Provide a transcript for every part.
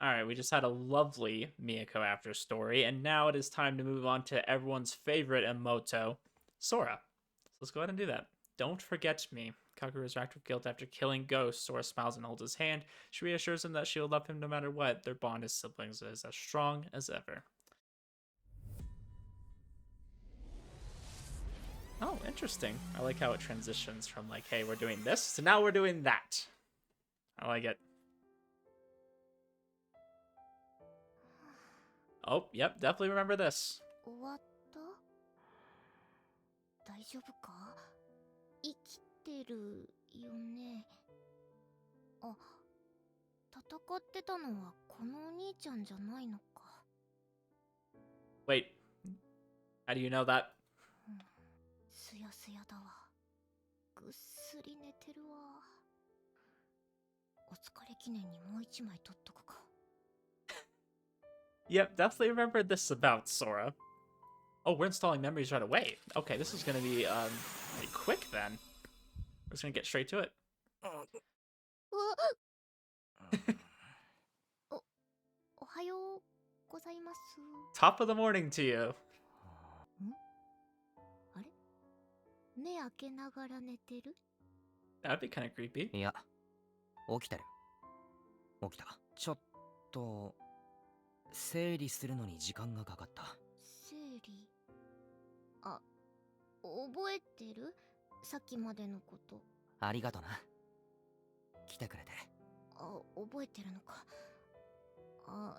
Alright, we just had a lovely Miyako after story, and now it is time to move on to everyone's favorite Imouto, Sora. So let's go ahead and do that. Don't forget me. Kakeru is racked with guilt after killing Ghost. Sora smiles and holds his hand. She reassures him that she will love him no matter what. Their bond as siblings is as strong as ever. Oh, interesting. I like how it transitions from like, hey, we're doing this, to now we're doing that. I like it. Oh, yep, definitely remember this. 終わった？大丈夫か？生きてるよね。あ、戦ってたのはこのお兄ちゃんじゃないのか。Wait, how do you know that? すやすやだわ。ぐっすり寝てるわ。お疲れ記念にもう一枚取っとくか。Yep, definitely remember this about Sora. Oh, we're installing memories right away. Okay, this is gonna be pretty quick then. We're just gonna get straight to it. おはようございます。 Top of the morning to you. あれ？目開けながら寝てる？ That'd be kind of creepy. いや、起きてる。起きた。ちょっと整理するのに時間がかかった。整理？あ、覚えてる？さっきまでのこと。ありがとな。来てくれて。あ、覚えてるのか。あ、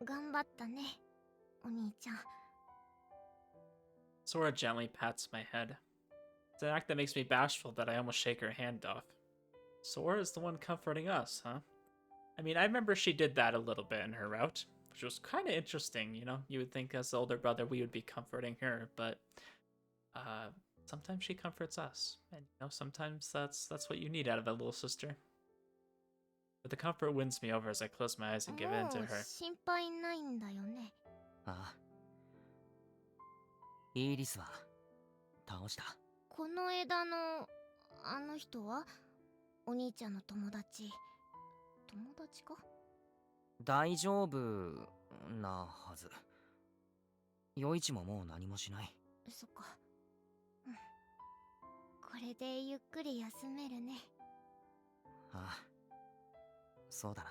頑張ったね、お兄ちゃん。 Sora gently pats my head. It's an act that makes me bashful that I almost shake her hand off. Sora is the one comforting us, huh? I mean, I remember she did that a little bit in her route, which was kind of interesting, you know? You would think as the older brother we would be comforting her, but sometimes she comforts us. And you know, sometimes that's what you need out of a little sister. But the comfort wins me over as I close my eyes and give in to もう her. 心配ないんだよね。ああ。イーリスは倒した。この枝のあの人はお兄ちゃんの友達。友達か？大丈夫なはず。余一ももう何もしない。そっか。うん。これでゆっくり休めるね。ああ。そうだな。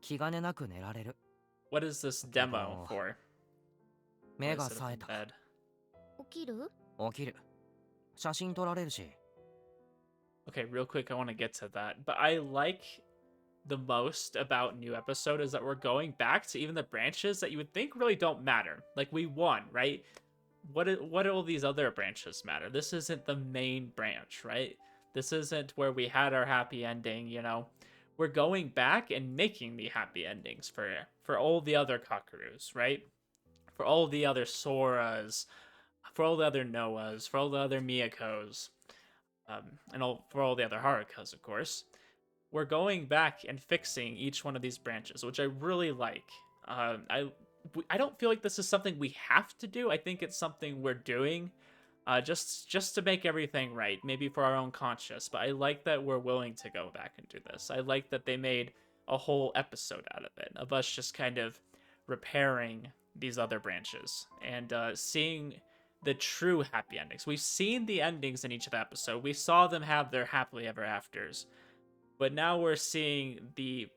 気兼ねなく寝られる。 What is this demo for? 目 Why が is it 冴え in た。 bed? 起きる？起きる。写真撮られるし。 Okay, real quick, I want to get to that. But I like the most about new episode is that we're going back to even the branches that you would think really don't matter. Like we won, right? What do all these other branches matter? This isn't the main branch, right? This isn't where we had our happy ending, you know. We're going back and making the happy endings for all the other Kakarus, right? For all the other Soras, for all the other Noahs, for all the other Miyakos, for all the other Harukas, of course. We're going back and fixing each one of these branches, which I really like. I don't feel like this is something we have to do. I think it's something we're doing, just to make everything right, maybe for our own conscience. But I like that we're willing to go back and do this. I like that they made a whole episode out of it, of us just kind of repairing these other branches and seeing the true happy endings. We've seen the endings in each of the episode. We saw them have their happily ever afters. But now we're seeing the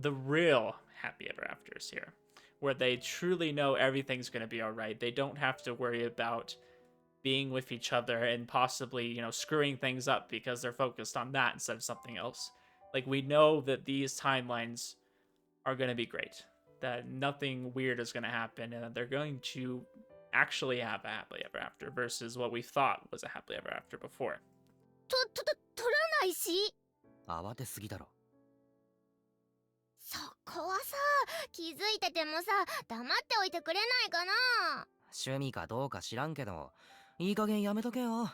real happy ever afters here, where they truly know everything's going to be all right. They don't have to worry about being with each other and possibly, you know, screwing things up because they're focused on that instead of something else. Like, we know that these timelines are going to be great, that nothing weird is going to happen, and that they're going to actually have a happily ever after versus what we thought was a happily ever after before. 取らないし。慌てすぎだろ。そこはさ、気づいててもさ、黙っておいてくれないかな。趣味かどうか知らんけど、いい加減やめとけよ。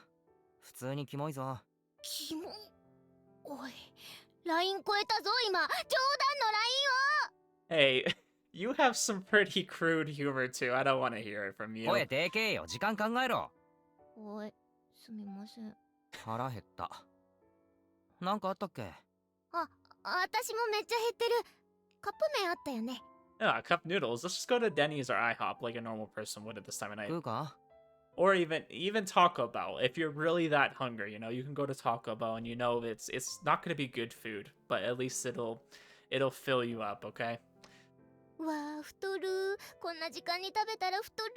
普通にキモいぞ。キモ？おい、ライン超えたぞ今。冗談のラインを。 Hey, you have some pretty crude humor too. I don't want to hear it from you. 声でけえよ。時間考えろ。おい、すみません。腹減った。なんかあったっけ？私もめっちゃ減ってる。カップ麺あったよね。 Yeah, cup noodles. Let's just go to Denny's or IHOP like a normal person would at this time of night. 食うか？ Or even Taco Bell. If you're really that hungry, you know, you can go to Taco Bell and you know it's not gonna be good food, but at least it'll fill you up, okay? うわー太る。こんな時間に食べたら太る。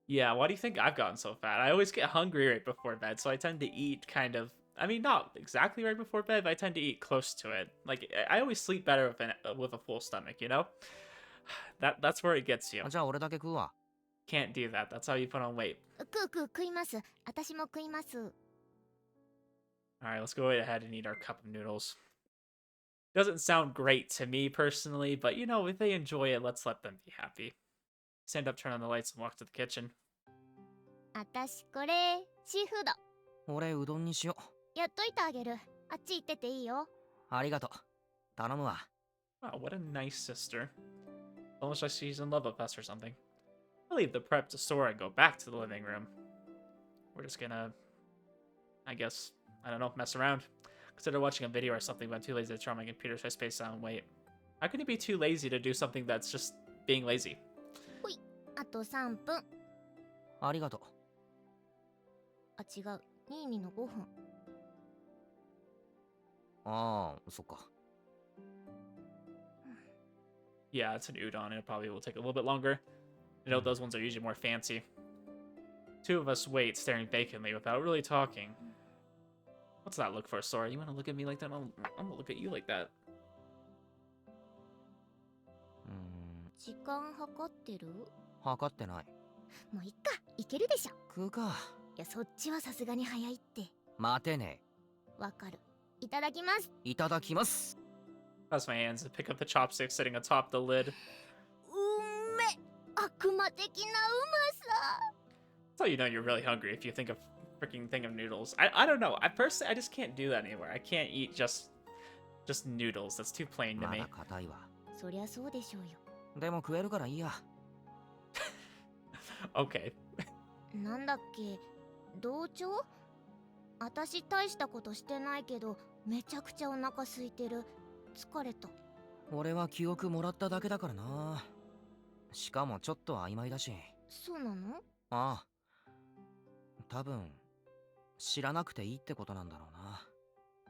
Yeah, why do you think I've gotten so fat? I always get hungry right before bed, so I tend to eat kind of. I mean, not exactly right before bed, but I tend to eat close to it. Like I always sleep better with a full stomach, you know. That's where it gets you. じゃあ俺だけ食うわ。 Can't do that. That's how you put on weight. 食います。私も食います。 All right, let's go ahead and eat our cup of noodles. Doesn't sound great to me personally, but you know, if they enjoy it, let's let them be happy. Stand up, turn on the lights, and walk to the kitchen. 私これシーフード俺うどんにしよやっといてあげる。あっち行ってていいよ。う。ありがとう。頼むわ。 Wow, what a nice sister. Almost like she's in love with us or something. I leave the prep to Sora and go back to the living room. We're just gonna, I guess, I don't know, mess around. Consider watching a video or something, but I'm too lazy to turn on my computer, so I space out and wait. How can you be too lazy to do something that's just being lazy? あと3分。ありがとう。あ、違う。22の5分。ああ、そっか。 Yeah, it's an udon. It probably will take a little bit longer. You know, those ones are usually more fancy. Two of us wait, staring vacantly without really talking. What's that look for, Sora? You want to look at me like that? I'm gonna look at you like that. 時間計ってる？測ってない。もういっか。いけるでしょ。食うか。いや、そっちはさすがに早いって。待てねわかる。いただきます。え。いただきます。 Press my hands and pick up the chopstick sitting atop the lid. うめ。悪魔的なうまさ。 That's how you know you're really hungry if you think of freaking thing of noodles. I don't know. I personally I just can't do that anymore. I can't eat just noodles. That's too plain to ま me. だ硬いわ。そりゃそうでしょうよ。でも食えるからいいや。 Okay. なんだっけ、同調？私大したことしてないけど、めちゃくちゃお腹空いてる。疲れた。俺は記憶もらっただけだからな。しかもちょっと曖昧だし。そうなの？ああ。多分知らなくていいってことなんだろ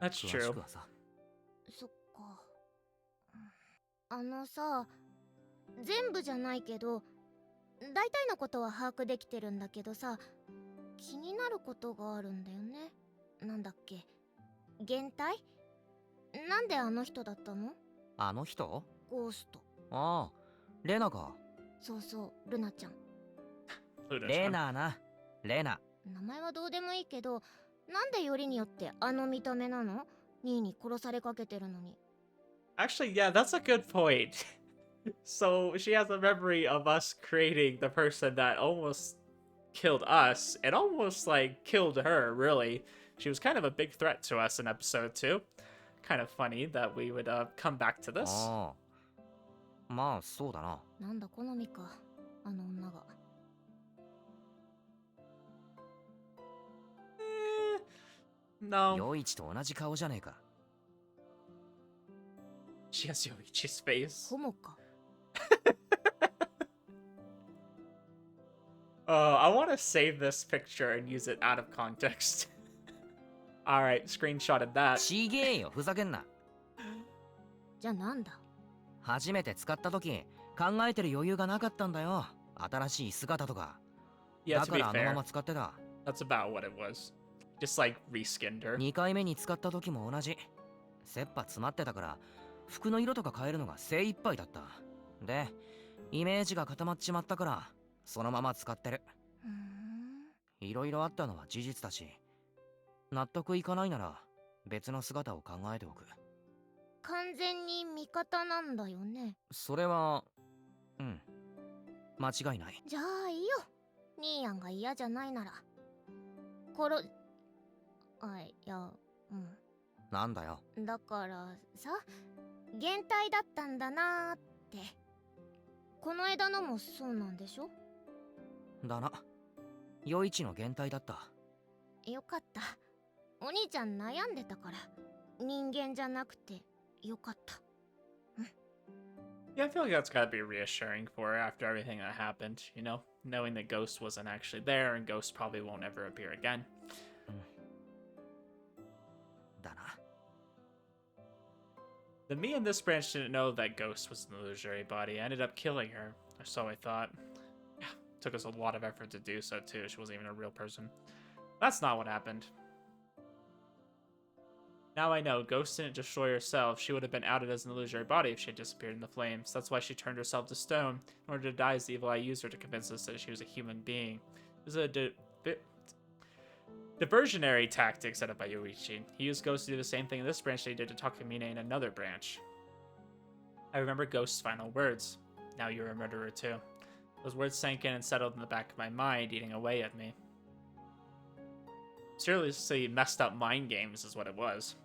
うな。 That's 詳し true. くはさ。そっか。あのさ、全部じゃないけど、大体のことは把握できてるんだけどさ、気になることがあるんだよね。なんだっけ、減退？なんであの人だったの？あの人？ゴースト。ああ、レナか。そうそう、ルナちゃん。 レナな。レナ。名前はどうでもいいけど、なんでよりによってあの見た目なの？ニーに殺されかけてるのに。 Actually, yeah, that's a good point. So she has a memory of us creating the person that almost killed us and almost like killed her, really. She was kind of a big threat to us in episode 2. Kind of funny that we would come back to this. ああ。まあそうだな。なんだ好みか、あの女が。No. 陽一と同じ顔じゃねえか。 She has Yoichi's face. ホモか。I want to save this picture and use it out of context. Alright, screenshotted that. ちげえよ、ふざけんな。じゃあなんだ？初めて使った時考えてる余裕がなかったんだよ。新しい姿とか。 Yeah, だ to か be らあのま fair, ま使ってた。 that's about what it was. Just like reskinned her. 2回目に使った時も同じ。切羽詰まってたから服の色とか変えるのが精一杯だった。で、イメージが固まっちまったからそのまま使ってる。いろいろあったのは事実だし、納得いかないなら別の姿を考えておく。完全に味方なんだよね。それは間違いない。じゃあいいよ。ニーヤンが嫌じゃないなら。殺…いや、なんだよ。だからさ、減退だったんだなーって。この間のもそうなんでしょ？だな。余一の減退だった。よかった。お兄ちゃん悩んでたから、人間じゃなくてよかった。 Yeah, I feel like that's gotta be reassuring for her after everything that happened, you know? Knowing that Ghost wasn't actually there and Ghost probably won't ever appear again. だな。 The me in this branch didn't know that Ghost was in the illusory body. I ended up killing her, or so I thought. Took us a lot of effort to do so, too. She wasn't even a real person. That's not what happened. Now I know, Ghost didn't destroy herself. She would have been outed as an illusory body if she had disappeared in the flames. That's why she turned herself to stone, in order to die as the evil eye used her to convince us that she was a human being. It was a diversionary tactic set up by Yoichi. He used Ghost to do the same thing in this branch that he did to Takamine in another branch. I remember Ghost's final words. Now you're a murderer too. Those words sank in and settled in the back of my mind, eating away at me. Seriously messed up mind games is what it was.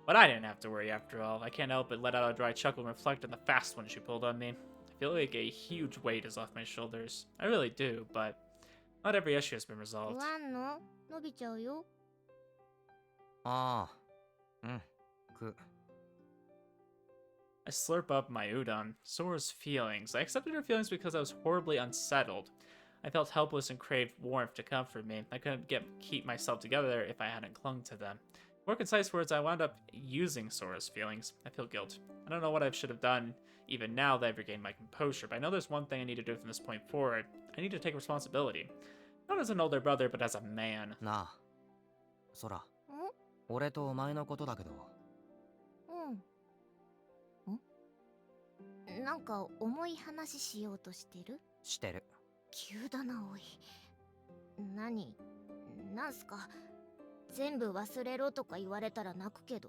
But I didn't have to worry after all. I can't help but let out a dry chuckle and reflect on the fast one she pulled on me. I feel like a huge weight is off my shoulders. I really do, but not every issue has been resolved. 不安の伸びちゃうよ。ああ、うん、く。 I slurp up my udon. Sora's feelings. I accepted her feelings because I was horribly unsettled. I felt helpless and craved warmth to comfort me. I couldn't keep myself together if I hadn't clung to them. More concise words, I wound up using Sora's feelings. I feel guilt. I don't know what I should have done even now that I've regained my composure, but I know there's one thing I need to do from this point forward. I need to take responsibility. Not as an older brother, but as a man. なあ、ソラ。ん？俺とお前のことだけど。うん。なんか重い話しようとしてる？してる。急だな、おい。なんすか？全部忘れろとか言われたら泣くけど。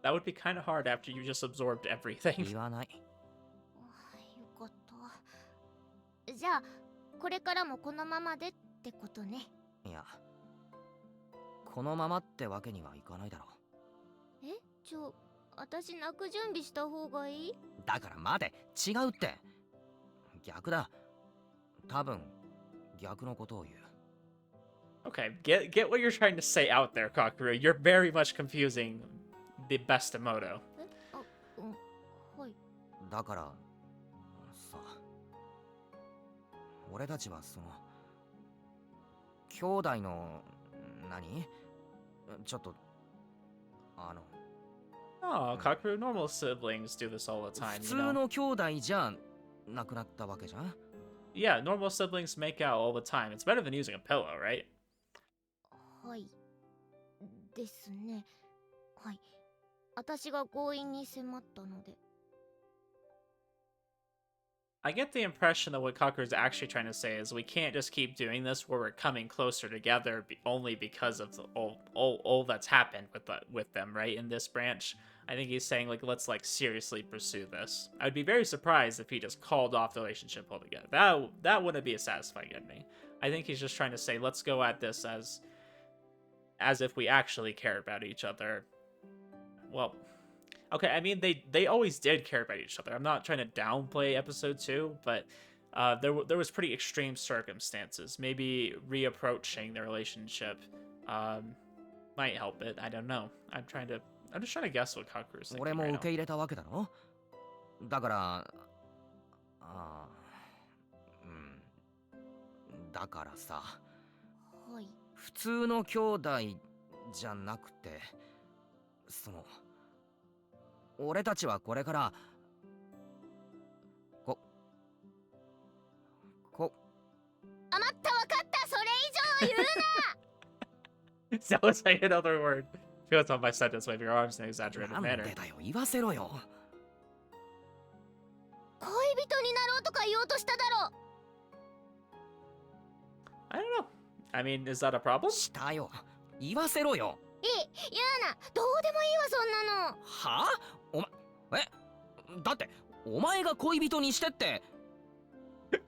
That would be kind of hard after you just absorbed everything. 言わない。よかった。じゃあ、これからもこのままでってことね。いや、このままってわけにはいかないだろう。え？私泣く準備した方がいい？だから待て、違うって。逆だ。多分、逆のことを言う。Okay, get what you're trying to say out there, Kakeru. You're very much confusing the best Imouto. はい。だからさ、俺たちはその兄弟の何？ちょっとOh, Kakeru, normal siblings do this all the time, 普 you 通 know? の兄弟じゃなくなったわけじゃん。 Yeah, normal siblings make out all the time. It's better than using a pillow, right? はい。ですね。はい。私が強引に迫ったので。I get the impression that what Kakeru is actually trying to say is we can't just keep doing this where we're coming closer together only because of all that's happened with them, right? In this branch, I think he's saying like let's like seriously pursue this. I'd be very surprised if he just called off the relationship altogether. That wouldn't be a satisfying ending. I think he's just trying to say let's go at this as if we actually care about each other. Well, okay, I mean they always did care about each other. I'm not trying to downplay episode 2, but there was pretty extreme circumstances. Maybe reapproaching the relationship might help it. I don't know. I'm just trying to guess what Kakeru's thinking 俺も right 受け now. 入れたわけだろ。だからだからさ、はい。普通の兄弟じゃなくて、その俺たちはこれからあ、待った、わかった、それ以上言うな。 That was like another word. Feel it's on my sentence, wave your arms in an exaggerated なん manner. でだよ、言わせろよ。恋人になろうとか言おうとしただろ。 I don't know. I mean, is that a problem? したよ、言わせろよ。言うな、どうでもいいわ、そんなの。はあ？お前、だってお前が恋人にしてって。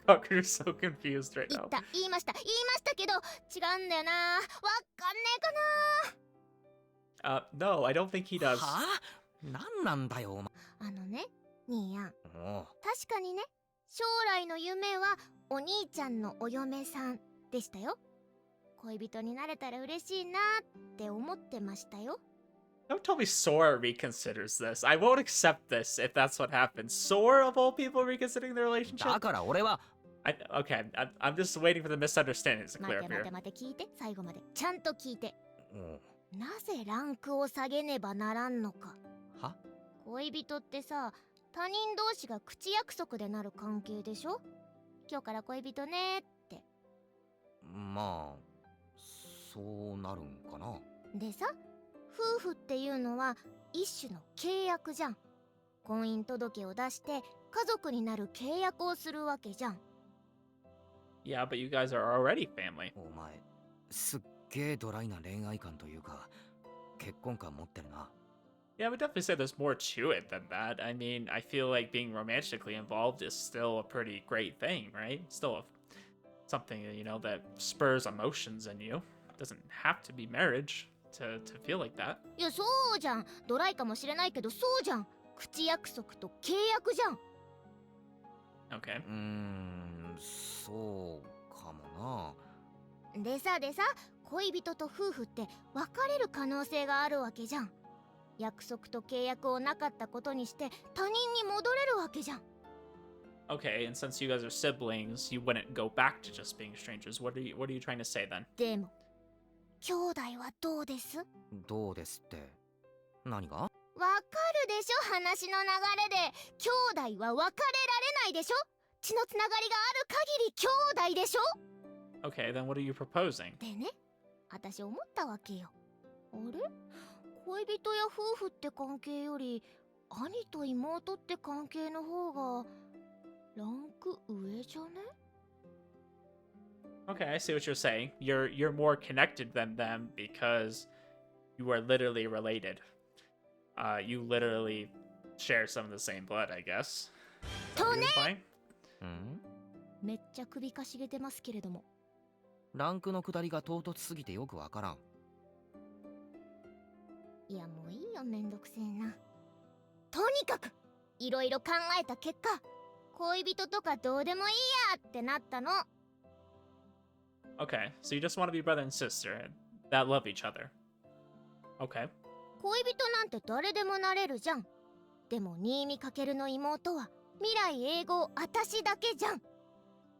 Kakeru's so confused right 言 now. 言いましたけど、違うんだよな。わかんねえかな。No, I don't think he does. はあ？なんなんだよ、お前。ね、兄やん。おう、確かにね、将来の夢はお兄ちゃんのお嫁さんでしたよ。恋人になれたら嬉しいなって思ってましたよ。 Don't tell me Sora reconsiders this. I won't accept this if that's what happens. Sora, of all people, reconsidering their だ relationship? から俺は Okay, I'm just waiting for the misunderstandings to 待 clear て up 待 here. て待て、聞いて、最後までちゃんと聞いて。うんなぜランクを下げねばならんのか。は恋人ってさ、他人同士が口約束でなる関係でしょ。今日から恋人ねって。まあそうなるんかな。でさ、夫婦っていうのは一種の契約じゃん。婚姻届を出して家族になる契約をするわけじゃん。 Yeah, but you guys are already family. お前すっげえドライな恋愛観というか結婚観持ってるな。 Yeah, I would definitely say there's more to it than that. I mean, I feel like being romantically involved is still a pretty great thing, right? Still something, that spurs emotions in you. Doesn't have to be marriage to feel like that. いや、そうじゃん。ドライかもしれないけどそうじゃん。口約束と契約じゃん。 Okay. そうかもな。でさ恋人と夫婦って別れる可能性があるわけじゃん。約束と契約をなかったことにして他人に戻れるわけじゃん。 Okay, and since you guys are siblings, you wouldn't go back to just being strangers. What are you trying to say then? でも兄弟はどうです？どうですって何が？わかるでしょ、話の流れで。兄弟は別れられないでしょ。血のつながりがある限り兄弟でしょ。 Okay, then what are you proposing? でね、私思ったわけよ。あれ、恋人や夫婦って関係より兄と妹って関係の方がランク上じゃね？ Okay, I see what you're saying. You're more connected than them because you are literally related. You literally share some of the same blood, I guess. Is that what you're implying? んめっちゃ首かしげてますけれども。ランクの下りが唐突すぎてよくわからん。いや、もういいよ、めんどくせえな。とにかくいろいろ考えた結果、恋人とかどうでもいいやってなったの。 Okay, so you just want to be brother and sister that love each other. Okay. 恋人なんて誰でもなれるじゃん。でも新見かけるの妹は未来英語私だけじゃん。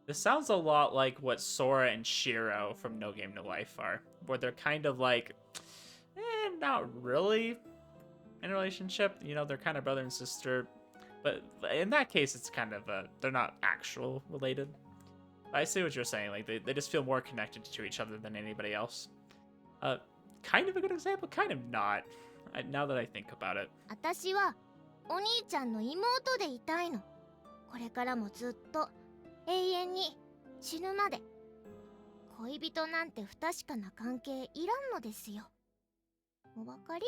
This sounds a lot like what Sora and Shiro from No Game No Life are, where they're kind of like, not really in a relationship. They're kind of brother and sister, but in that case, it's kind of they're not actual related. I see what you're saying. Like they just feel more connected to each other than anybody else. Kind of a good example, kind of not. Now that I think about it. 私はお兄ちゃんの妹でいたいの。これからもずっと永遠に死ぬまで。恋人なんて不確かな関係いらんのですよ。お分かり？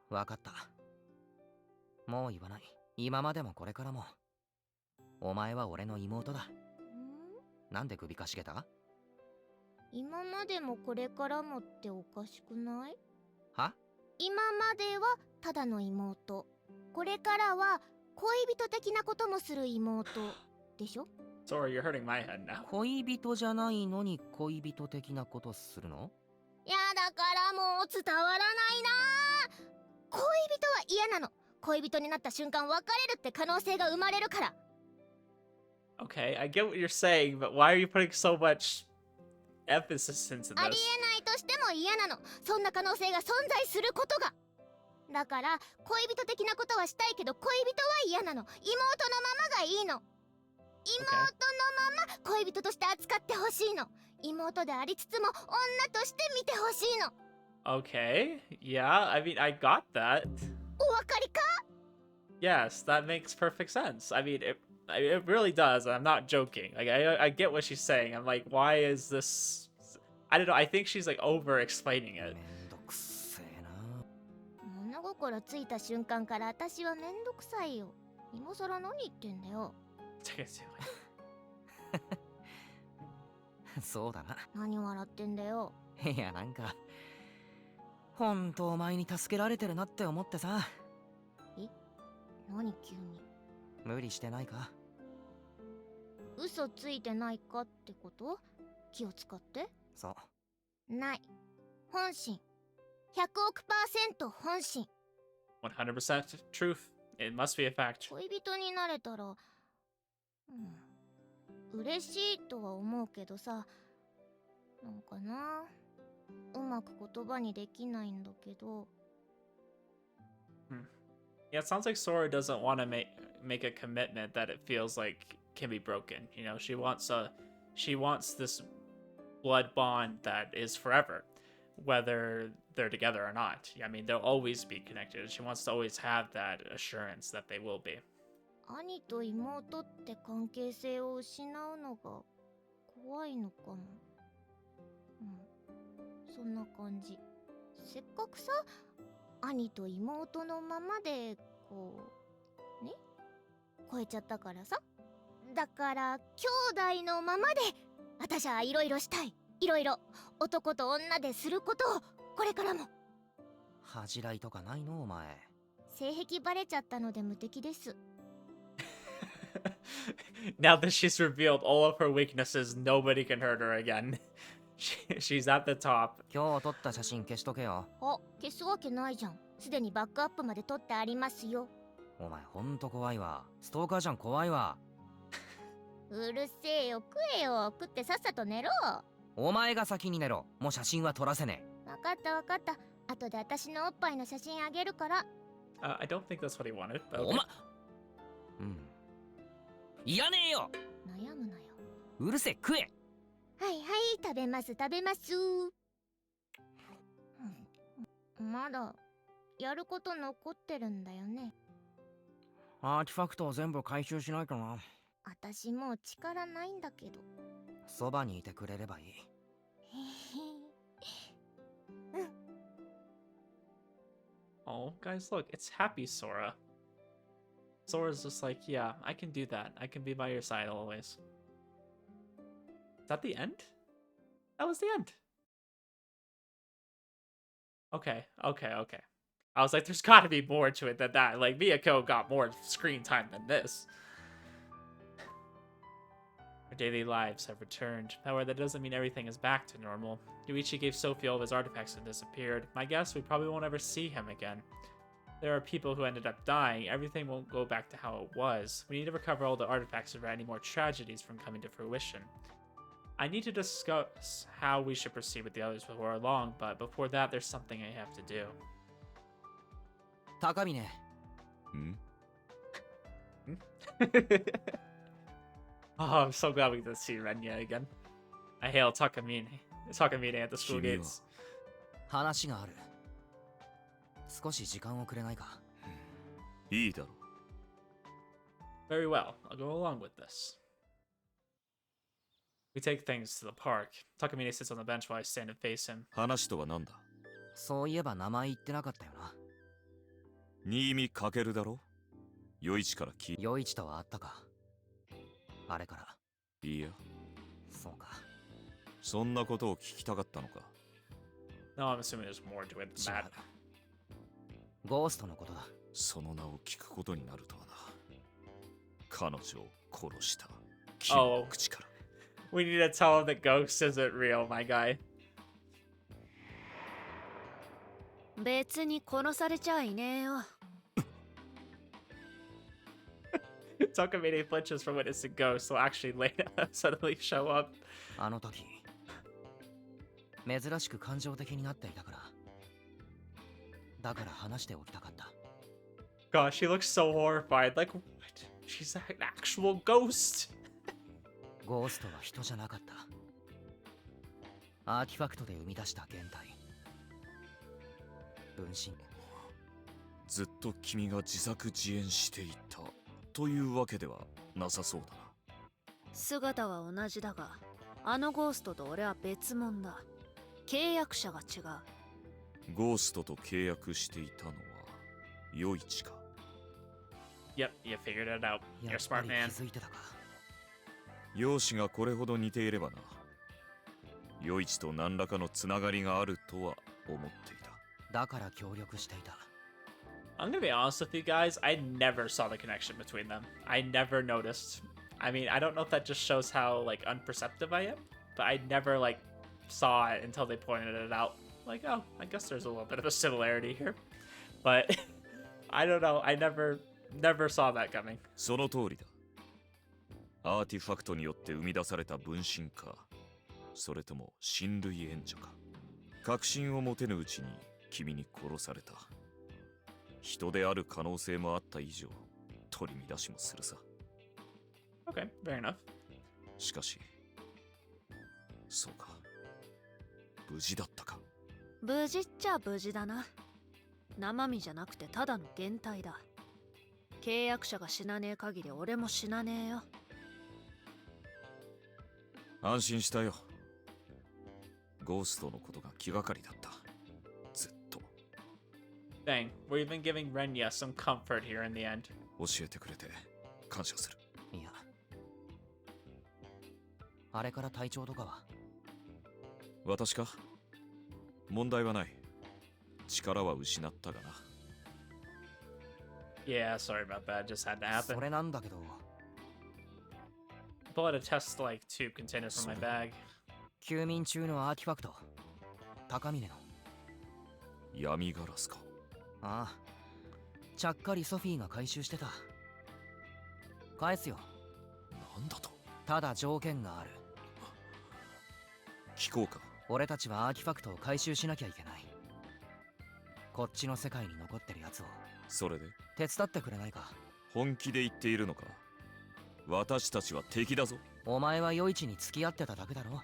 わかった。もう言わない。今までもこれからも。お前は俺の妹だ。なんで首かしげた？今までもこれからもっておかしくない？は？今まではただの妹。これからは恋人的なこともする妹でしょ？ Sora, you're hurting my head now. 恋人じゃないのに恋人的なことするの？いやだからもう伝わらないな。恋人は嫌なの。恋人になった瞬間別れるって可能性が生まれるから。 Okay, I get what you're saying, but why are you putting so much emphasis into あり this? えないとしても嫌なの。そんな可能性が存在することが。だから恋人的なことはしたいけど恋人は嫌なの。妹のままがいいの。妹のまま恋人として扱ってほしいの。妹でありつつも女として見てほしいの。 Okay, yeah, I mean, I got that. お分かりか？ Yes, that makes perfect sense. I mean, it really does. I'm not joking. Like, I get what she's saying. I'm like, why is this? I don't know. I think she's like over explaining め it. んどくせえな。物心ついた瞬間から私はめんどくさいよ。今さら何言ってんだよ。そうだな。何笑ってんだよ。いやなんかほんとお前に助けられてるなって思ってさ。何急に。無理してないか？嘘ついてないかってこと？気を使って？そう。ない。本心。100億%本心。100% truth. It must be a fact. 恋人になれたら、嬉しいとは思うけどさ、なんかな、うまく言葉にできないんだけど。Yeah, it sounds like Sora doesn't want to make a commitment that it feels like can be broken. You know, she wants this blood bond that is forever, whether they're together or not. I mean, they'll always be connected. She wants to always have that assurance that they will be. 兄と妹って関係性を失うのが怖いのかも。そんな感じ。せっかくさ、兄と妹のままでこうね、超えちゃったからさ。だから兄弟のままで私はいろいろしたい。いろいろ男と女ですることをこれからも。恥じらいとかないのお前。性癖バレちゃったので無敵です。Now that she's revealed all of her weaknesses, nobody can hurt her again. She's at the top. 今日撮った写真消しとけよ。あ、消すわけないじゃん。すでにバックアップまで撮ってありますよ。お前ほんと怖いわ。ストーカーじゃん、怖いわ。うるせえよ、食えよ。食ってさっさと寝ろ。お前が先に寝ろ。もう写真は撮らせねえ。わかったわかった。後で私のおっぱいの写真あげるから。I don't think that's what he wanted. え。 But お okay. ま。いらねえよ。悩むなよ。うるせえ、食え。はいはい、食べます食べます。まだやること残ってるんだよね。アーティファクトを全部回収しないとな。私もう力ないんだけど。そばにいてくれればいい。Oh, guys, look, it's happy Sora. Sora's just like, yeah, I can do that. I can be by your side always. Is that the end? That was the end. Okay. I was like, there's gotta be more to it than that. Like, Miyako got more screen time than this. Our daily lives have returned. However, that doesn't mean everything is back to normal. Yuichi gave Sophie all of his artifacts and disappeared. My guess, we probably won't ever see him again. There are people who ended up dying. Everything won't go back to how it was. We need to recover all the artifacts to prevent any more tragedies from coming to fruition. I need to discuss how we should proceed with the others before long, but before that, there's something I have to do. 高峰。Oh, I'm so glad we get to see Renya again. I hail Takamine at the school gates. 話がある。少し時間をくれないか。いいだろう。 Very well, I'll go along with this. We take things to the park. Takamine sits on the bench while I stand and face him. 話とは何だ。そういえば名前言ってなかったよな。新見かけるだろ。余一から聞い。余一とはあったか。あれから。いや。そうか。そんなことを聞きたかったのか。No, I'm assuming there's more to it than that. ゴーストのことだ。その名を聞くことになるとはな。彼女を殺した。 Oh, we need to tell him the ghost isn't real, my guy. 別に殺されちゃいねえよ。Takamine flinches from witnessing ghosts, so actually later suddenly show up. あの時、珍しく感情的になっていたから。だから話しておきたかった。Gosh, she looks so horrified. Like, what? She's an actual ghost. ゴーストは人じゃなかった。アーティファクトで生み出した現体。分身。ずっと君が自作自演していたというわけではなさそうだな。姿は同じだが、あのゴーストと俺は別物だ。契約者が違う。ゴーストと契約していたのは余一か。Yep, you figured it out. You're a smart man. 気づいてたか。容姿がこれほど似ていればな。余一と何らかのつながりがあるとは思っていた。だから協力していた。I'm gonna be honest with you guys, I never saw the connection between them. I never noticed. I mean, I don't know if that just shows how like unperceptive I am, but I never like saw it until they pointed it out. Like, oh, I guess there's a little bit of a similarity here, but I don't know. I never saw that coming. その通りだ。アーティファクトによって生み出された分身か、それとも親類援助か。確信を持てぬうちに君に殺された。人である可能性もあった以上、取り乱しもするさ。Okay, fair enough. しかし、そうか。無事だったか。無事っちゃ無事だな。生身じゃなくてただの減体だ。契約者が死なねえ限り俺も死なねえよ。安心したよ。ゴーストのことが気がかりだった。ずっと。Dang, we're even giving Renya some comfort here in the end. 教えてくれて感謝する。いや、あれから体調とかは？私か？問題はない。力は失ったがな。Yeah, sorry about that. Just had to そ happen. れなんだけど、 Pull out a test like tube container from my bag. 休眠中のアーティファクト、高峰の。闇ガラスか。ああ、ちゃっかりソフィーが回収してた。返すよ。なんだと？ただ条件がある。聞こうか。俺たちはアーティファクトを回収しなきゃいけない。こっちの世界に残ってるやつをそれで手伝ってくれないか？本気で言っているのか？私たちは敵だぞ。お前は余市に付き合ってただけだろ。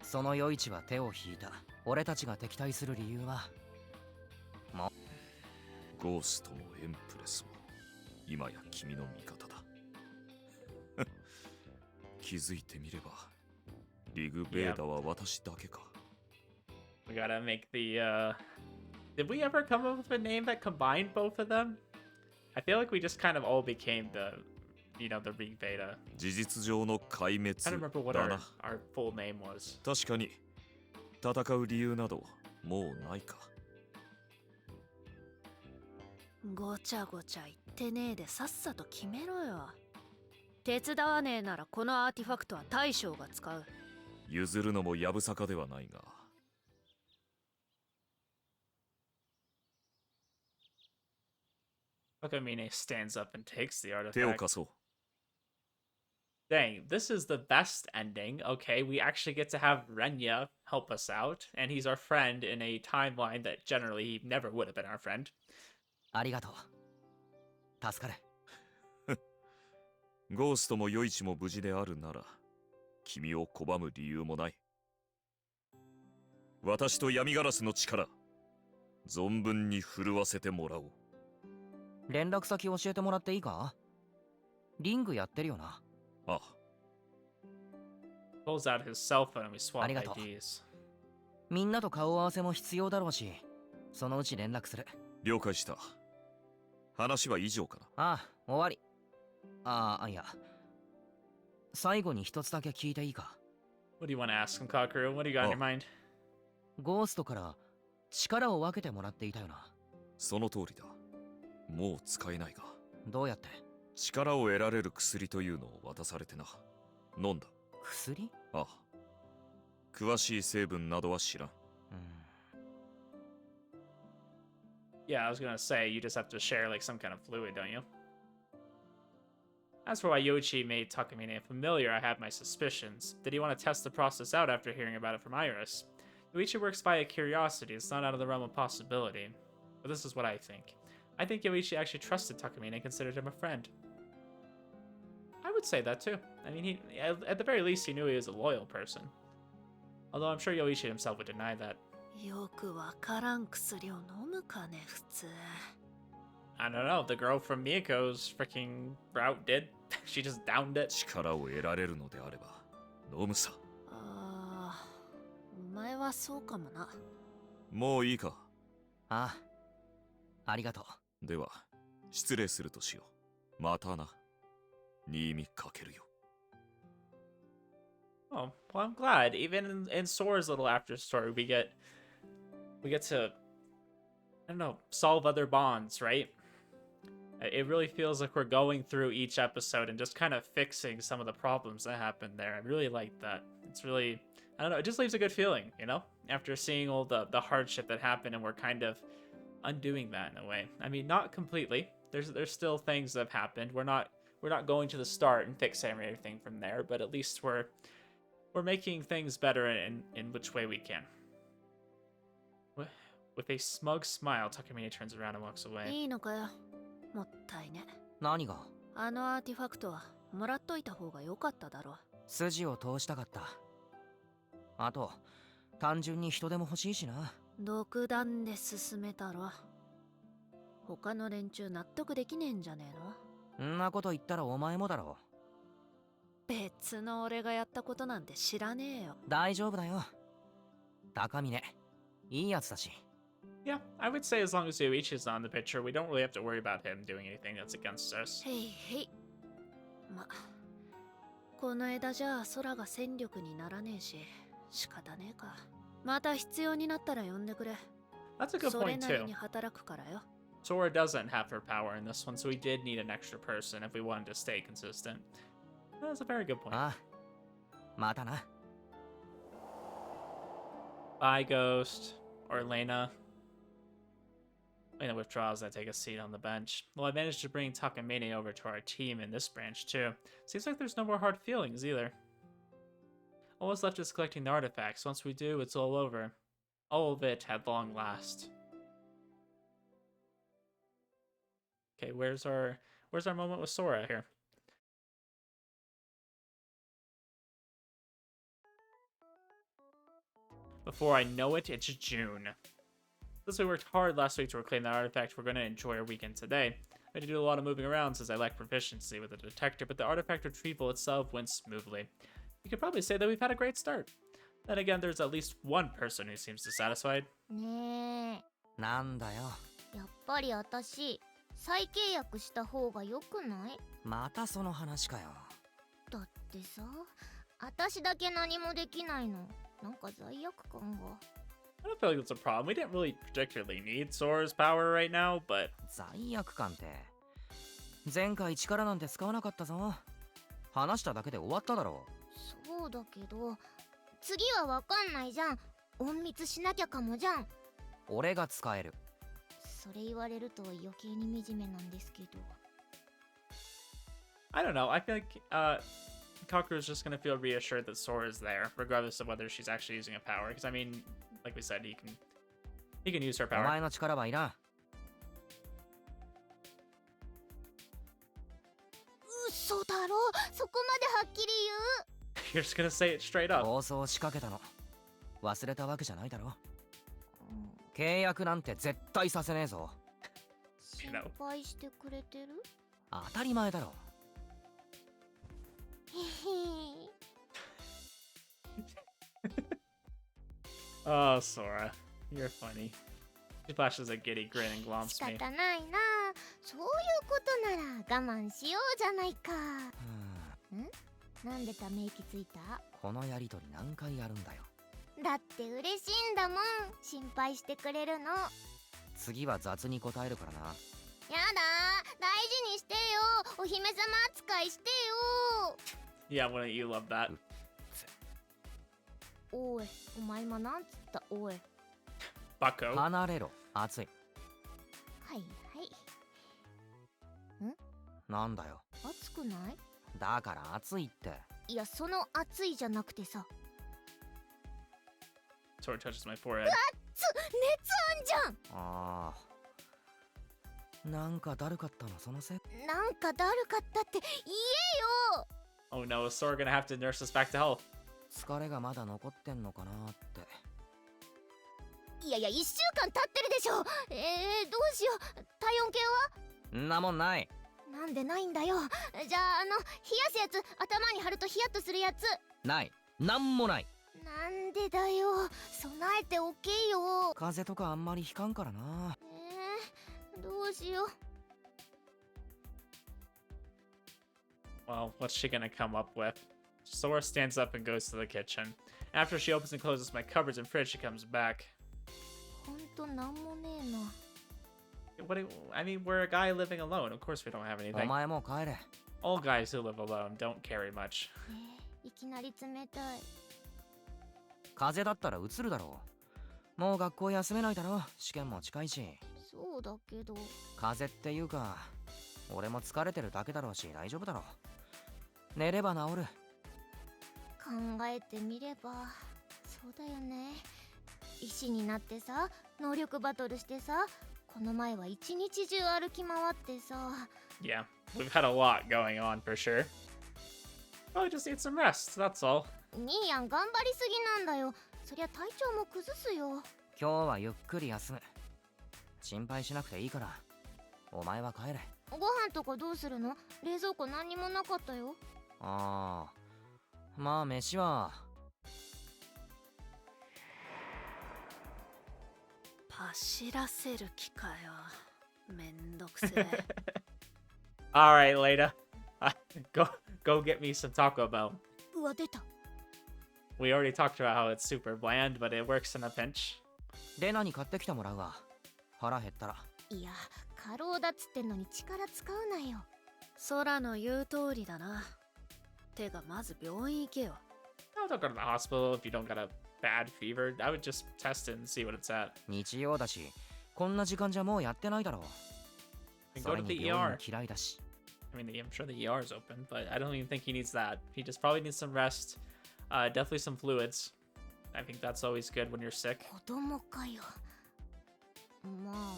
その余市は手を引いた。俺たちが敵対する理由はもうゴーストもエンプレスも今や君の味方だ。気づいてみればリグ・ベーダは私だけか。We gotta make the, Did we ever come up with a name that combined both of them? I feel like we just kind of all became the, you know, the Rig Beta. 事実上の壊滅 I don't remember what だ our, な。our full name was. 確かに戦う理由などもうないか。ごちゃごちゃ言ってねえでさっさと決めろよ。手伝わねえならこのアーティファクトは大将が使う。譲るのもやぶさかではないが。Takamine stands up and takes the 手を artifact. 貸そう。Dang, this is the best ending. Okay, we actually get to have Renya help us out, and he's our friend in a timeline that generally he never would have been our friend. ありがとう。助かる。ゴーストも余市も無事であるなら君を拒む理由もない。私と闇ガラスの力存分に震わせてもらおう。連絡先教えてもらっていいか？リングやってるよな。ああ。Pulls out his cell phone and we swap ありがとう。 IDs. みんなと顔合わせも必要だろうし、そのうち連絡する。了解した。話は以上かな。ああ、終わり。ああ、いや。最後に一つだけ聞いていいか？ What do you want to ask him, Kakeru? What do you got in your mind? ゴーストから力を分けてもらっていたよな。その通りだ。もう使えないが。どうやって？力を得られる薬というのを渡されてな。飲んだ。薬？ああ。詳しい成分などは知らん。Yeah, I was gonna say, you just have to share like some kind of fluid, don't you? As for why Yoichi made Takamine familiar, I have my suspicions. Did he want to test the process out after hearing about it from Iris? Yoichi works via curiosity, it's not out of the realm of possibility. But this is what I think. I think Yoichi actually trusted Takamine and considered him a friend. I would say that too. I mean, he at the very least, he knew he was a loyal person. Although I'm sure Yoichi himself would deny that. よくわからん薬を飲むかね普通。I don't know, the girl from Miyako's freaking route did. She just downed it. 力を得られるのであれば飲むさ。ああ、お前はそうかもな。もういいか。ああ、ありがとう。では失礼するとしよう。またな。新見かけるよ。Oh, well, I'm glad. Even in Sora's little after story, we get to, I don't know, solve other bonds, right? It really feels like we're going through each episode and just kind of fixing some of the problems that happened there. I really like that. It's really, I don't know, it just leaves a good feeling, you know? After seeing all the hardship that happened, and we're kind of undoing that in a way. I mean, not completely. There's still things that have happened. We're not going to the start and fixing everything from there, but at least we're making things better in which way we can. With a smug smile, Takamine turns around and walks away. いいのかよ。もったいね。何が？あのアーティファクトはもらっといた方が良かっただろう。筋を通したかった。あと単純に人手も欲しいしな。独断で進めたろ。他の連中納得できねえんじゃねえの？んなこと言ったらお前もだろ。別の俺がやったことなんて知らねえよ。大丈夫だよ。高峰、いいやつだし。Yeah, I would say as long as Yuichi is not in the picture, we don't really have to worry about him doing anything that's against us. へいへい。ま、この枝じゃ空が戦力にならねえし、仕方ねえか。また必要になったら呼んでくれ。 That's a good それ point なり too. に働くからよ。Sora doesn't have her power in this one, so we did need an extra person if we wanted to stay consistent. That's a very good point. ああ、またな。Bye, Ghost. Or Lena. Lena withdraws and I take a seat on the bench. Well, I managed to bring Takamine over to our team in this branch, too. Seems like there's no more hard feelings, either. All that's left is collecting the artifacts. Once we do, it's all over. All of it at long last. Okay, where's our moment with Sora here? Before I know it, it's June. Since we worked hard last week to reclaim that artifact, we're going to enjoy our weekend today. I had to do a lot of moving around since I lack proficiency with the detector, but the artifact retrieval itself went smoothly. You could probably say that we've had a great start. Then again, there's at least one person who seems dissatisfied. ねえ、なんだよ。やっぱり私再契約した方が良くない？またその話かよ。だってさ、私だけ何もできないの。なんか罪悪感が。I don't feel like that's a problem. We didn't really particularly need Sora's power right now, but... 罪悪感って。前回力なんて使わなかったぞ。話しただけで終わっただろう。そうだけど、次はわかんないじゃん。隠密しなきゃかもじゃん。俺が使える。それ言われると余計に惨めなんですけど。I don't know. I feel like Kakuru's just gonna feel reassured that Sora's there, regardless of whether she's actually using a power. Because I mean, like we said, he can use her お power. 前の力はいらん。嘘だろ？そこまではっきり You're just gonna say it straight up. 暴走を仕掛けたの。忘れたわけじゃないだろ。契約なんて絶対させねえぞ。言う？心配してくれてる？当たり前だろ。へへ。Oh, Sora. You're funny. She flashes a giddy grin and glomps 仕 me. 方ないな。そういうことなら我慢しようじゃないか。なんでため息ついた？このやりとり何回やるんだよ。だって嬉しいんだもん。心配してくれるの。次は雑に答えるからな。やだ、大事にしてよ。お姫様扱いしてよ。 Yeah, wouldn't you love that? おい、お前今なんつった？おい。Bucko. 離れろ、熱い。はいはい。なんだよ。熱くない？だから熱いって。いや、その熱いじゃなくてさ。Sora touches my forehead. 熱あんじゃん。ああ。なんかだるかったのそのせい。なんかだるかったって言えよ。 Oh no, is Sora gonna have to nurse us back to health? 疲れがまだ残ってんのかなって。いやいや、1週間経ってるでしょ。どうしよう。体温計は？んなもんない。なんでないんだよ。じゃあ冷やすやつ、頭に貼るとヒヤッとするやつ。ない。なんもない。なんでだよ。備えておけよ。風邪とかあんまりひかんからな。どうしよう。Well, what's she gonna come up with? Sora stands up and goes to the kitchen. After she opens and closes my cupboards and fridge, she comes back. ほんとなんもねえな。I mean, we're a guy living alone. Of course we don't have お anything. 前も帰れ。 All guys who live alone don't carry much. いきなり冷たい。風邪だったらうつるだろう。もう学校休めないだろ。試験も近いし。そうだけど。風邪っていうか、俺も疲れてるだけだろうし大丈夫だろう。寝れば治る。考えてみればそうだよね。医師になってさ、能力バトルしてさ、この前は一日中歩き回ってさ。 Yeah, we've had a lot going on for sure. Probably just need some rest, that's all. 兄やん頑張りすぎなんだよ。そりゃ体調も崩すよ。今日はゆっくり休む。心配しなくていいから。お前は帰れ。ご飯とかどうするの？冷蔵庫何にもなかったよ。ああ、まあ飯は。走らせる気かよ。めんどくせえ。All right, Leda. Go get me some Taco Bell. うわ出た。 We already talked about how it's super bland, but it works in a pinch. レナに買ってきてもらうわ。腹減ったら。いや、過労だっつってんのに力使うなよ。空の言う通りだな。てかまず病院行けよ。No, don't go to the hospital if you don't got a bad fever. I would just test it and see what it's at. 日曜だし、こんな時間じゃもうやってないだろう。 And そ go れ to に the 病院 ER. 嫌いだし。I mean, I'm sure the ER is open, but I don't even think he needs that. He just probably needs some rest. Definitely some fluids. I think that's always good when you're sick. 子供かよ。まあ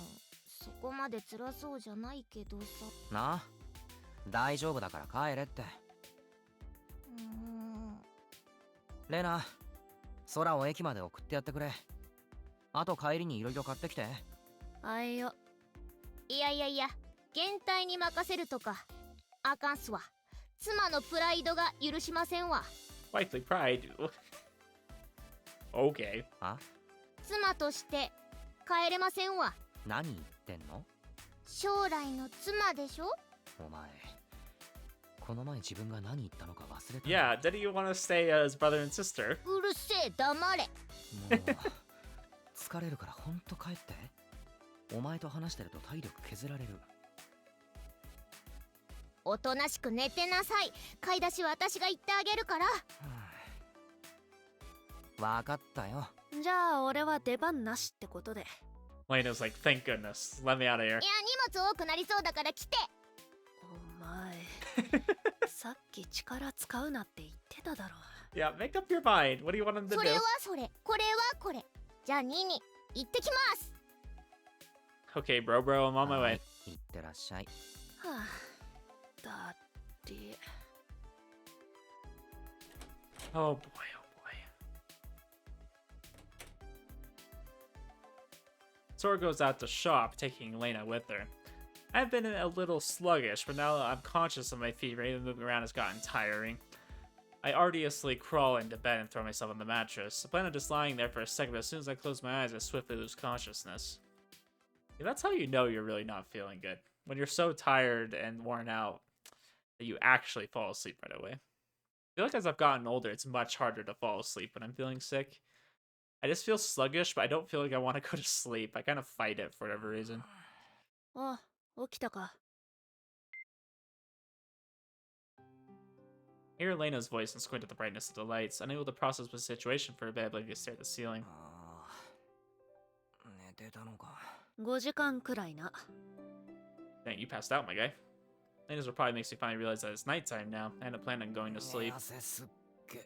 そこまで辛そうじゃないけどさ。なあ、大丈夫だから帰れって。レナ、空を駅まで送ってやってくれ。あと帰りにいろいろ買ってきて。あいよ。いやいやいや、減退に任せるとかあかんすわ。妻のプライドが許しませんわ。Wifely pride. Okay. あ、妻として帰れませんわ。何言ってんの？将来の妻でしょ。お前、この前自分が何言ったのか忘れた。 Yeah, did you want to stay as brother and sister? うるせえ、黙れ。もう疲れるからほんと帰って。お前と話してると体力削られる。おとなしく寝てなさい。買い出しは私が言ってあげるから。わかったよ。じゃあ俺は出番なしってことで。Lena's like, thank goodness. Let me out of here. いや、荷物多くなりそうだから来て。お前さっき力使うなって言ってただろ。 Yeah, make up your mind. What do you want him to そ do? れはそれ、これはこれ。じゃあニに行ってきます。 Okay, bro, I'm on my は way. い、いってらっしゃい。はあ、だって。 Oh boy, oh boy. Sora goes out to shop, taking Lena with her. I've been a little sluggish, but now that I'm conscious of my feet, even moving around has gotten tiring. I arduously crawl into bed and throw myself on the mattress. I plan on just lying there for a second, but as soon as I close my eyes, I swiftly lose consciousness. Yeah, that's how you know you're really not feeling good. When you're so tired and worn out that you actually fall asleep right away. I feel like as I've gotten older, it's much harder to fall asleep when I'm feeling sick. I just feel sluggish, but I don't feel like I want to go to sleep. I kind of fight it for whatever reason. あ、起きたか。 I hear Elena's voice and squint at the brightness of the lights, unable to process the situation for a bit, but I stare at the ceiling. ああ、寝てたのか。 5時間くらいな。 Dang, you passed out, my guy. Elena's reply makes me finally realize that it's nighttime now. I end up planning on going to sleep. 寝汗すっげ。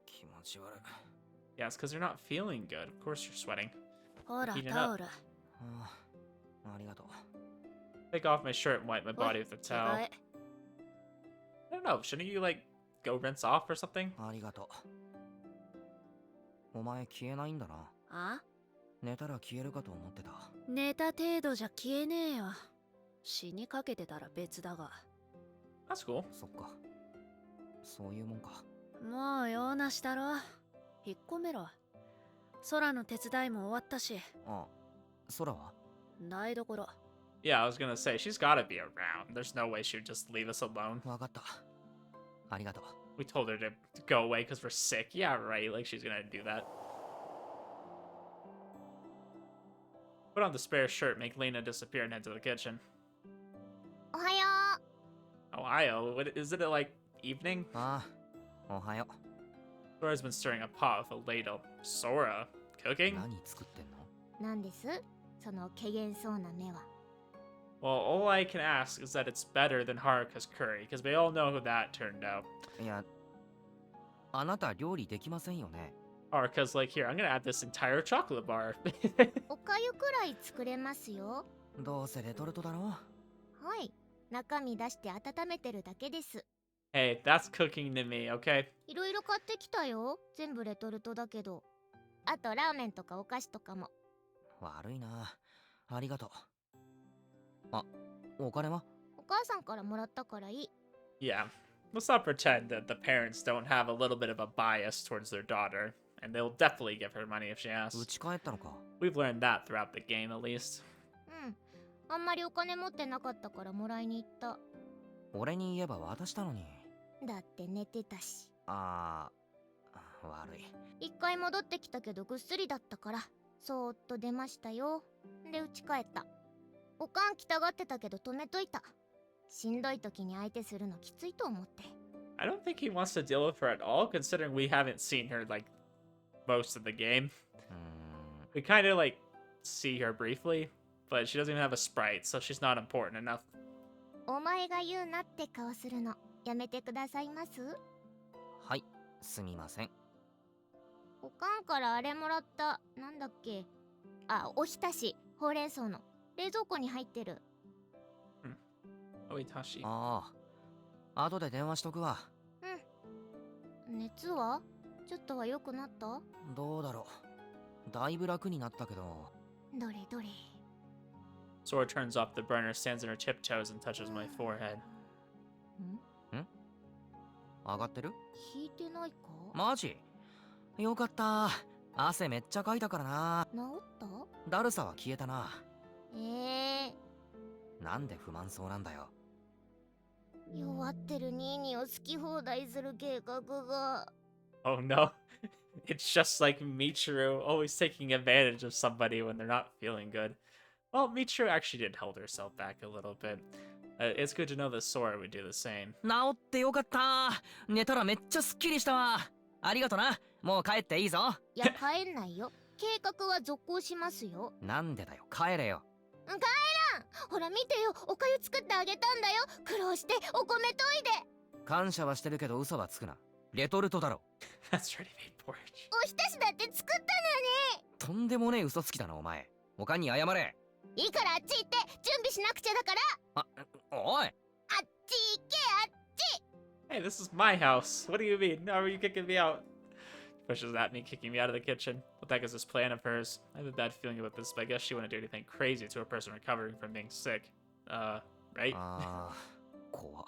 気持ち悪い。 Yeah, it's because you're not feeling good. Of course you're sweating. ほら、 Heating タ up. オル。ああ、ありがとう。 Take off my shirt and wipe my body with a 着 towel. 替 I え。 don't know, shouldn't you, like, go rinse off or something? ありがとう。お前消えないんだな。あ、寝たら消えるかと思ってた。寝た程度じゃ消えねえよ。死にかけてたら別だが。 That's cool. そっか。そういうもんか。もう用なしだろ。引っ込めろ。空の手伝いも終わったし。あ、空は？台所。 Yeah, I was gonna say, she's gotta be around. There's no way she would just leave us alone. わかった。ありがとう。 We told her to go away because we're sick. Yeah, right. Like, she's gonna do that. Put on the spare shirt, make Lena disappear, and head to the kitchen. おはよ Ohio, what isn't it like evening? ああ、おはよ Sora's been stirring a pot with a ladle. Sora, う。 cooking? 何作ってんの？う。なんですその怪げそうな目は。 Well, all I can ask is that it's better than Haruka's curry, because we all know who that turned out. いや、あなた料理できませんよね。 Haruka's like, here, I'm gonna add this entire chocolate bar. おかゆくらい作れますよ。どうせレトルトだろ。はい。中身出して温めてるだけです。 Hey, that's cooking to me, okay? いろいろ買ってきたよ。全部レトルトだけど。あとラーメンとかお菓子とかも。悪いな。ありがとう。あ、お金は？お母さんからもらったからいい。 Yeah. Let's not pretend that the parents don't have a little bit of a bias towards their daughter, and they'll definitely give her money if she 家 asks. 帰ったのか。 We've learned that throughout the game, at least. うん。あんまりお金持ってなかったからもらいに行った。俺に言えば渡したのに。だって寝てたし。ああ、悪い。一回戻ってきたけどぐっすりだったから、そーっと出ましたよ。で、家帰った。おかん来たがってたけど止めといた。しんどい時に相手するのきついと思って。 I don't think he wants to deal with her at all, considering we haven't seen her, like, most of the game. うーん。 We kind of, like, see her briefly, but she doesn't even have a sprite, so she's not important enough. お前が言うなって顔するのやめてくださいます？はい、すみません。おかんからあれもらった。なんだっけ。あ、おひたし。ほうれん草の。冷蔵庫に入ってる。 Oitashi. ああ、後で電話しとくわ。うん。熱はちょっとは良くなった？どうだろう。だいぶ楽になったけど。どれどれ。 Sora turns off the burner, stands on her tiptoes, and touches my forehead. 上がってる？引いてないか？マジ？よかった。汗めっちゃかいたからな。治った？だるさは消えたな。なんで不満そうなんだよ。弱ってるニーニーを好き放題する計画が。 Oh no. It's just like Michiru, always taking advantage of somebody when they're not feeling good. Well, Michiru actually did hold herself back a little bit. It's good to know that Sora would do the same. 治ってよかった。寝たらめっちゃすっきりしたわ。ありがとな。もう帰っていいぞ。いや、帰んないよ。計画は続行しますよ。なんでだよ、帰れよ。帰らん。ほら見てよ、おかゆ作ってあげたんだよ。苦労してお米といで。感謝はしてるけど嘘はつくな。レトルトだろ。That's ready-made porridge. おひたしだって作ったのに。とんでもねえ嘘つきだなお前。おかんに謝れ。いいからあっち行って準備しなくちゃだから。おい。あっち行け、あっち。 Hey, this is my house. What do you mean? How are you kicking me out? Pushes at me, kicking me out of the kitchen. What the heck is this plan of hers? I have a bad feeling about this, but I guess she wouldn't do anything crazy to a person recovering from being sick. Right? ああ、怖っ。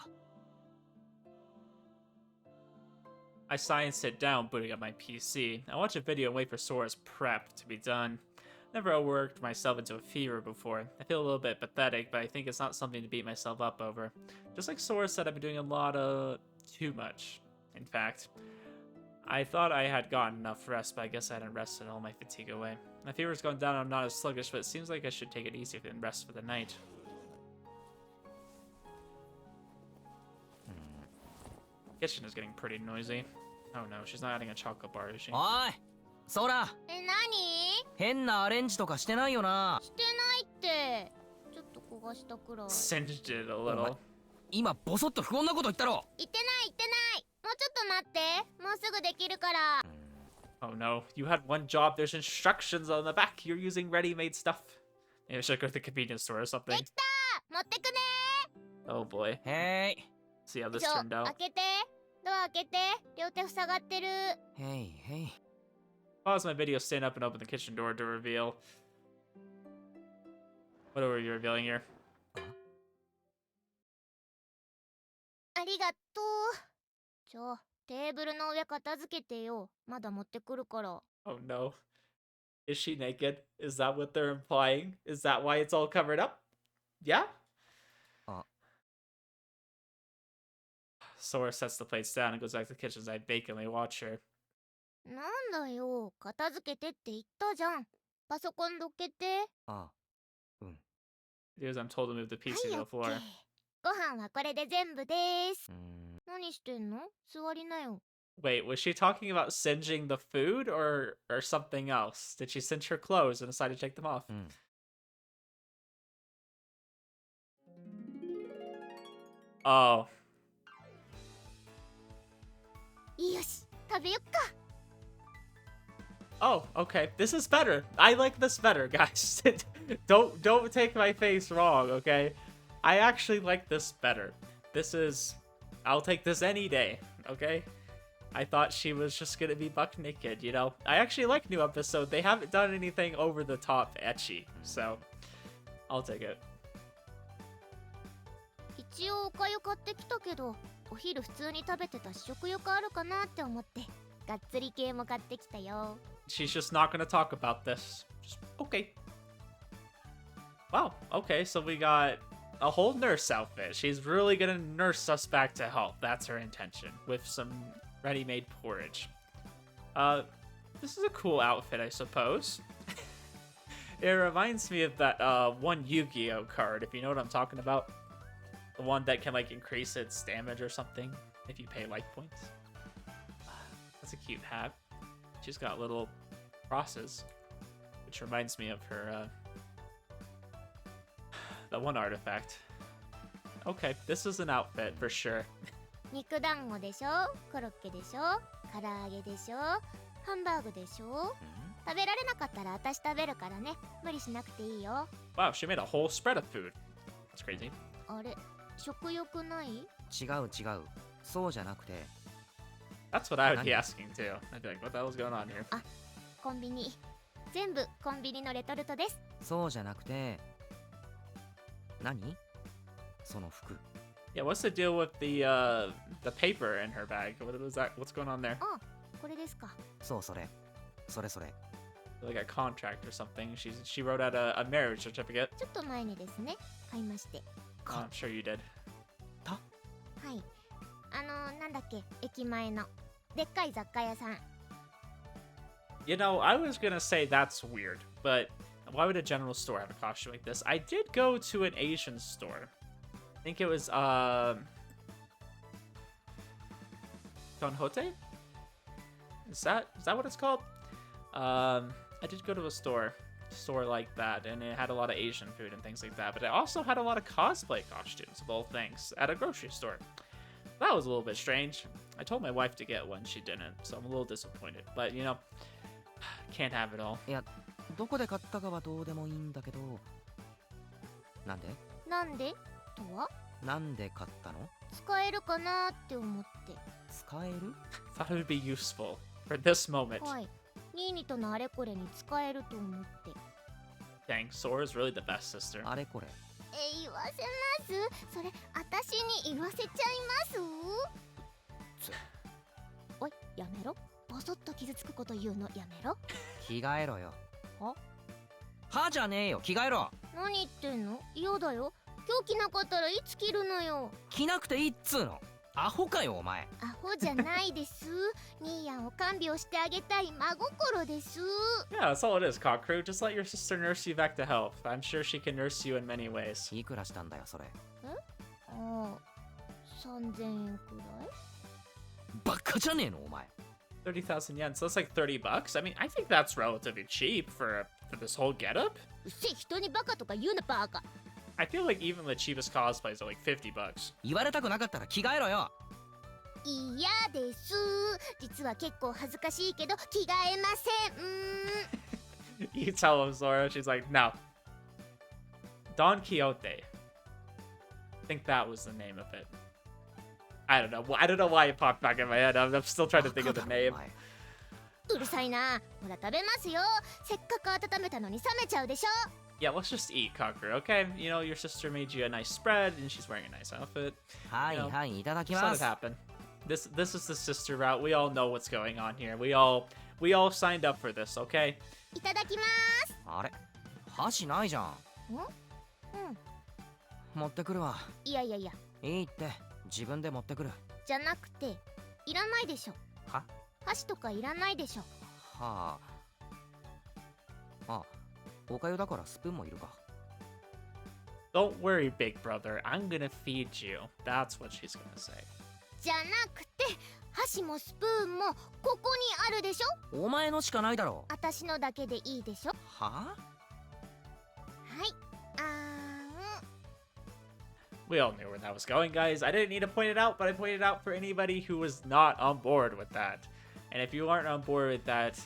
I sigh and sit down, booting up my PC. I watch a video and wait for Sora's prep to be done. Never worked myself into a fever before. I feel a little bit pathetic, but I think it's not something to beat myself up over. Just like Sora said, I've been doing a lot of... too much, in fact. I thought I had gotten enough rest, but I guess I hadn't rested all my fatigue away. My fever's gone down and I'm not as sluggish, but it seems like I should take it easier and rest for the night. Kitchen is getting pretty noisy. Oh no, she's not adding a chocolate bar, is she? おい、そら。何？変なアレンジとかしてないよな。してないって。ちょっと焦がしたくらい。 Singed it a little. 今ボソッと不穏なこと言ったろ。言ってない言ってない。もうちょっと待って。もうすぐできるから。 Oh no, you had one job, there's instructions on the back, you're using ready-made stuff. Maybe I should go to the convenience store or something. できた。持ってくね。 Oh boy. へい。 See how this ちょ、 turned out. 開けて。ドア開けて。両手塞がってる。へいへい。 Pause my video, stand up and open the kitchen door to reveal. What are you revealing here? ありがとう。テーブルの上片付けてよ。まだ持ってくるから。 Oh no. Is she naked? Is that what they're implying? Is that why it's all covered up? Yeah? Sora sets the plates down and goes back to the kitchen as I vacantly watch her. なんだよ。片付けてって言ったじゃん。パソコンどけて。あ、Because I'm told to move the は PC い to オ the ッケ floor. ー。ご飯はこれで全部です。うーん何してんの？座りなよ。 Wait, was she talking about singeing the food or something else? Did she singe her clothes and decide to take them off? うん Oh, よし、食べよっか。 oh, okay. This is better. I like this better, guys. Don't take my face wrong, okay? I actually like this better. This is, I'll take this any day, okay? I thought she was just gonna be buck naked, you know? I actually like new episode. They haven't done anything over the top etchy, so I'll take it. 一応おかゆ買ってきたけど、お昼普通に食べてたし食欲あるかなって思って、がっつり系も買ってきたよ。 She's just not gonna talk about this. Just, okay. Wow, okay, so we got a whole nurse outfit. She's really gonna nurse us back to health. That's her intention, with some ready-made porridge. This is a cool outfit, I suppose. It reminds me of that one Yu-Gi-Oh card, if you know what I'm talking about. The one that can like increase its damage or something if you pay life points. That's a cute hat. She's got little crosses, which reminds me of her that one artifact. Okay, this is an outfit for sure. 肉団子でしょ、コロッケでしょ、唐揚げでしょ、ハンバーグでしょ。食べられなかったら私食べるからね。無理しなくていいよ。 Wow, she made a whole spread of food. That's crazy. あれ、食欲ない？違う違うそうじゃなくて That's what I would be asking too. I'd be like, what the hell's going on here? コンビニ。全部コンビニのレトルトです。そうじゃなくて何その服 Yeah, what's the deal with the paper in her bag? What was that? What's going on there? あ、これですか。そうそれそれそれ Like a contract or something. She wrote out a marriage certificate. ちょっと前にですね、買いまして。 Oh, I'm sure you did. はい。なんだっけ、駅前のでっかい雑貨屋さん。 You know, I was gonna say that's weird, but why would a general store have a costume like this? I did go to an Asian store. I think it was Don Hote? Is that what it's called? I did go to a store like that, and it had a lot of Asian food and things like that, but it also had a lot of cosplay costumes of all things at a grocery store. That was a little bit strange. I told my wife to get one, she didn't, so I'm a little disappointed. But you know, can't have it all. いやどこで買ったかはどうでもいいんだけどなんでなんでとはなんで買ったの使えるかなって思って。使える Thought it would be useful for this moment. はい。ニーニとのあれこれに使えると思って。 Dang, Sora is really the best sister. あれこれ言わせますそれ、私に言わせちゃいますおい、やめろ。ボソッと傷つくこと言うのやめろ。着替えろよははじゃねえよ着替えろ何言ってんの？嫌だよ。今日着なかったらいつ着るのよ。着なくていいっつーのアホかよお前アホじゃないです。ニーヤンを看病してあげたい真心です。 Yeah, that's all it is, Cock Crew. Just let your sister nurse you back to health. I'm sure she can nurse you in many ways. いくらしたんだよそれああ、3000円くらい？バカじゃねえのお前 30,000 yen, so that's like $30. I mean, I think that's relatively cheap for this whole getup. うっせえ、人にバカとか言うなバカ。 I feel like even the cheapest cosplays are like $50. 言われたくなかったら着替えろよ嫌です。実は結構恥ずかしいけど着替えません。You tell him, Sora. She's like, no. Don Quixote. I think that was the name of it. I don't know. I don't know why it popped back in my head. I'm still trying to think of the バカだ name. ろお前うるさいな。ほら食べますよ。せっかく温めたのに冷めちゃうでしょ。 Yeah, let's just eat, Cocker, okay? You know, your sister made you a nice spread, and she's wearing a nice outfit. はい You know, はいいただき Just ま let it す happen. This is the sister route. We all know what's going on here. We all signed up for this, okay? いただきまあれ箸ないじゃんす。ん？うん。持ってくるわいやいやいや、いいって自分で持ってくるじゃなくて、いらないでしょ。は箸とかいらないでしょ。はああおかゆだからスプーンもいるか Don't worry, big brother. I'm gonna feed you. That's what she's gonna say. じゃなくて箸もスプーンもここにあるでしょ。お前のしかないだろ。私のだけでいいでしょ。ははい。We all knew where that was going, guys. I didn't need to point it out, but I pointed it out for anybody who was not on board with that. And if you aren't on board with that,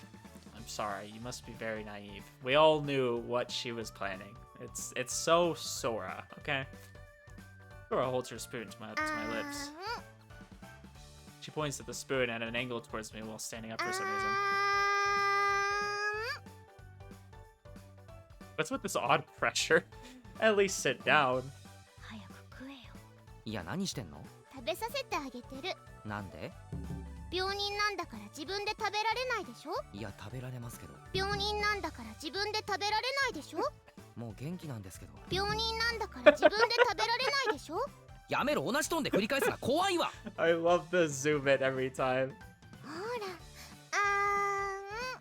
I'm sorry. You must be very naive. We all knew what she was planning. It's so Sora, okay? Sora holds her spoon to my lips. She points at the spoon at an angle towards me while standing up for some reason. What's with this odd pressure? At least sit down. 早く食えよ。いや、何してんの？食べさせてあげてる。なんで？病人なんだから自分で食べられないでしょ。いや、食べられますけど。病人なんだから自分で食べられないでしょ。もう元気なんですけど。病人なんだから自分で食べられないでしょ。やめろ、同じトーンで繰り返すな、怖いわ。I love the zoom in every time. ほ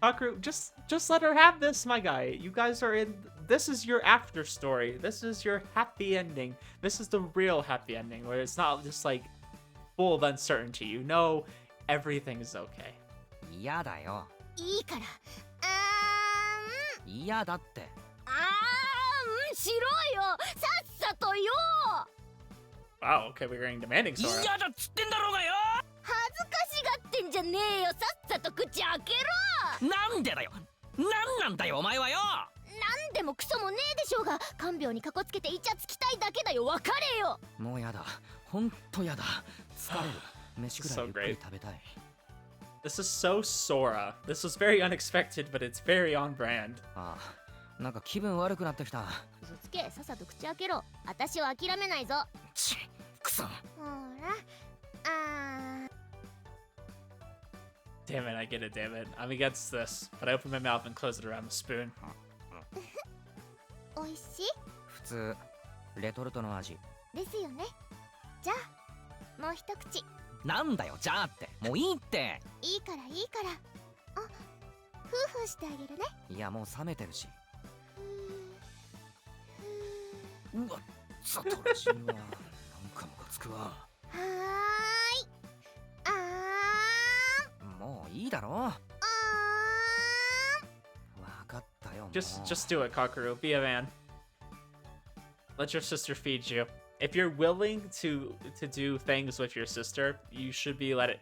ら、Haku, just let her have this, my guy. You guys are in. This is your after story. This is your happy ending. This is the real happy ending, where it's not just like full of uncertainty. You know everything is okay. 嫌だよ。いいから。嫌だって。しろよ。さっさとよ。Wow. Okay, we're getting demanding, Sora. 嫌だっつってんだろうがよ。恥ずかしがってんじゃねえよ。さっさと口開けろ。なんでだよ。なんなんだよお前はよ。なんでもクソもねえでしょうが、看病にかこつけてイチャつきたいだけだよ。別れよ。もうやだ。ほんとやだ。疲れる。飯くらいゆっくり食べたい。This is so Sora. This was very unexpected, but it's very on brand. ああ、なんか気分悪くなってきた。嘘つけ。さっさと口開けろ。私は諦めないぞ。ち、くそ。ほら。Damn it, I get it, damn it. I'm against this, but I open my mouth and close it around the spoon. おいしい普通、レトルトの味。ですよね。じゃあ、もう一口。なんだよ、じゃあって。もういいって。いいからいいから。あ、ふうしてあげるね。いや、もう冷めてるし。うわ、ザトラジはなんかムカつくわ。はーい。もういいだろ。わかったよ。Just do it, Kakeru. Be a man. Let your sister feed you. If you're willing to do things with your sister, you should be willing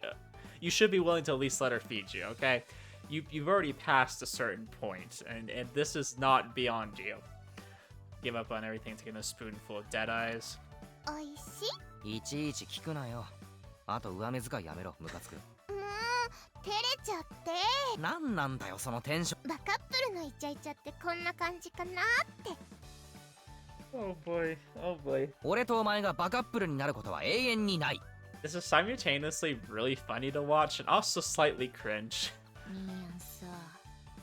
to at least let her feed you, okay? You've already passed a certain point, and this is not beyond you. Give up on everything, taking a spoonful of dead eyes. おいしいちいち聞くなよ。あと上目遣いやめろ、ムカつく。照れちゃって。なんなんだよそのテンション。バカップルのイチャイチャってこんな感じかなって。Oh boy, oh boy. 俺とお前がバカップルになることは永遠にない。This is simultaneously really funny to watch and also slightly cringe. ミーヤンさ、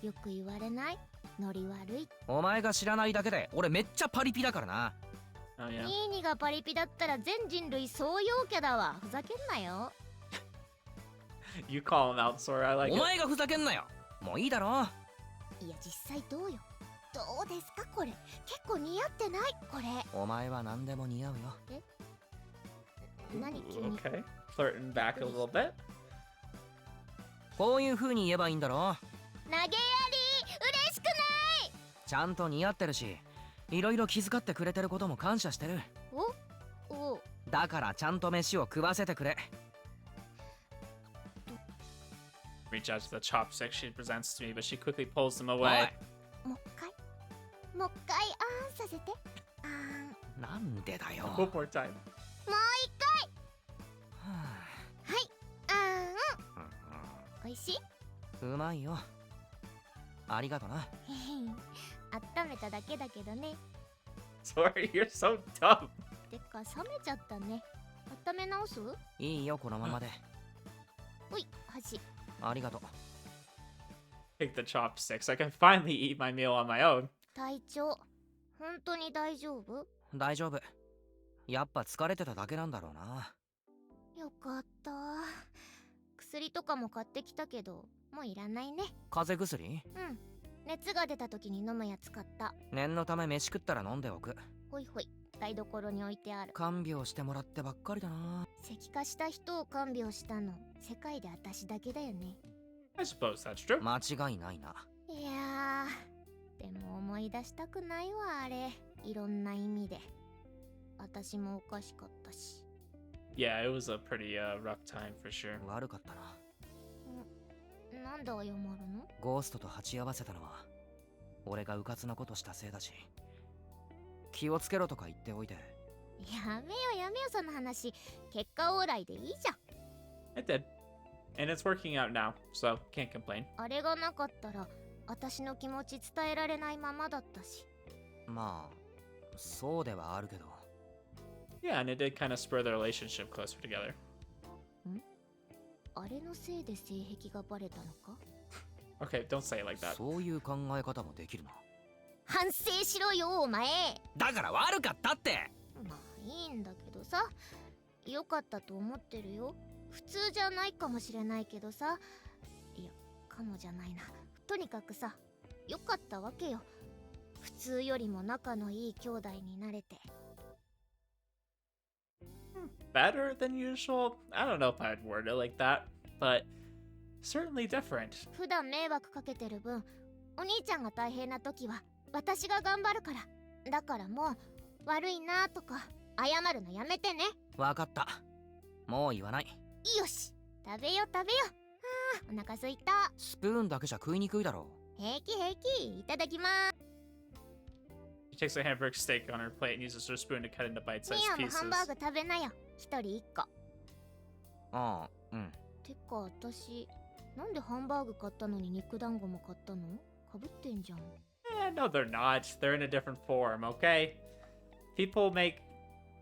よく言われない？ノリ悪い。お前が知らないだけで俺めっちゃパリピだからな。Oh yeah. ニーニがパリピだったら全人類総陽キャだわ。ふざけんなよ。You call him out, Sora. I like お it. 前がふざけんなよ。もういいだろ。いや実際どうよ。どうですかこれ。結構似合ってないこれ。お前は何でも似合うよ。何急に。 Okay. Flirting back a little bit. こういう風に言えばいいんだろ。投げやり嬉しくない。ちゃんと似合ってるし、いろいろ気遣ってくれてることも感謝してる。おだからちゃんと飯を食わせてくれ。Reach out to the chopstick she presents to me, but she quickly pulls them おい away. もう一回あーんさせて。あーん。なんでだよ。 One more time. もう一回。ははいあーん。おいしい。あ、うまいよ。ありがとな。温めただけだけどね。 Sorry, you're so dumb. てか冷めちゃったね。温め直す？いいよこのままで。おい箸。ありがとう。 Take the chopsticks. I can finally eat my meal on my own. 体調本当に大丈夫？大丈夫。やっぱ疲れてただけなんだろうな。よかった。薬とかも買ってきたけどもういらないね。風邪薬？うん。熱が出た時に飲むやつ買った。念のため飯食ったら飲んでおく。ほいほい。台所に置いてある。看病してもらってばっかりだな。石化した人を看病したの世界で私だけだよね。 I suppose that's true. 間違いないな。いやー、でも思い出したくないわあれ。いろんな意味で私もおかしかったし。 Yeah, it was a pretty rough time for sure. 悪かったな。なんで謝るの？ゴーストと鉢合わせたのは俺がうかつなことしたせいだし、気をつけろとか言っておいて。やめよやめよその話。結果オーライでいいじゃん。 It did. And it's working out now, so can't complain. あれがなかったら私の気持ち伝えられないままだったし。まあそうではあるけど。 Yeah, and it did kind of spur the relationship closer together. あれのせいで性癖がバレたのか？ Okay, don't say it like that. そういう考え方もできるな。反省しろよお前。だから悪かったって。まあいいんだけどさ、良かったと思ってるよ。普通じゃないかもしれないけどさ、いやかもじゃないな。とにかくさ、良かったわけよ。普通よりも仲のいい兄弟になれて。 Better than usual? I don't know if I'd word it like that, but certainly different. 普段迷惑かけてる分、お兄ちゃんが大変な時は私が頑張るから。だからもう悪いなとか謝るのやめてね。わかった。もう言わない。よし、食べよ食べよ。あー、お腹すいた。スプーンだけじゃ食いにくいだろ平気平気、いただきます。 She takes a hamburger steak on her plate and uses her spoon to cut into ミ bite-sized アもハンバー pieces. グ食べなよ。一人一個。う。ああ、うん。てか私、なんでハンバーグ買ったのに肉団子も買ったの？かぶってんじゃん。 No, they're not. They're in a different form, okay? People make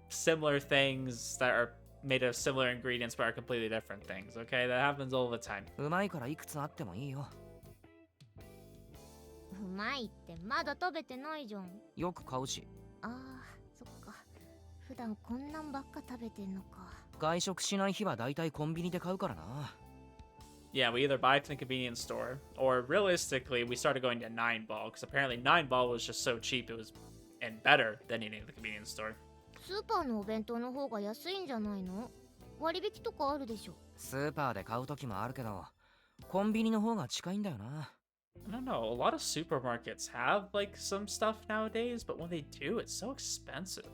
similar things that are made of similar ingredients but are completely different things, okay? That happens all the time. うまいからいくつあってもいいよ。うまいってまだ食べてないじゃん。よく買うし。あー、そっか。普段こんなんばっか食べてんのか。外食しない日はだいたいコンビニで買うからな。Yeah, we either buy from the convenience store, or realistically, we started going to 9-ball, because apparently 9-ball was just so cheap, it was and better than eating at the convenience store. スーパーのお弁当の方が安いんじゃないの？割引とかあるでしょ。スーパーで買う時もあるけど、コンビニの方が近いんだよな。I don't know, a lot of supermarkets have like some stuff nowadays, but when they do, it's so expensive.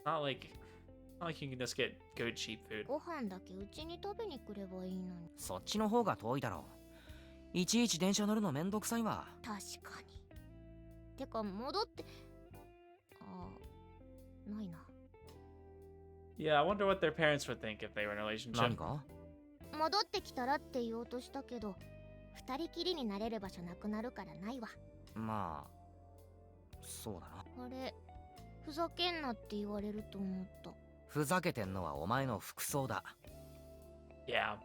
Not like you can just get good cheap food. ご飯だけうちに食べに来ればいいのに。そっちの方が遠いだろう。いちいち電車乗るのめんどくさいわ。確かに。てか戻って、ないな。 Yeah, I wonder what their parents would think if they were in a relationship. 何か？戻ってきたらって言おうとしたけど、二人きりになれる場所なくなるからないわ。まあそうだな。あれ、ふざけんなって言われると思った。ふざけてんのはお前の服装だ。 Yeah.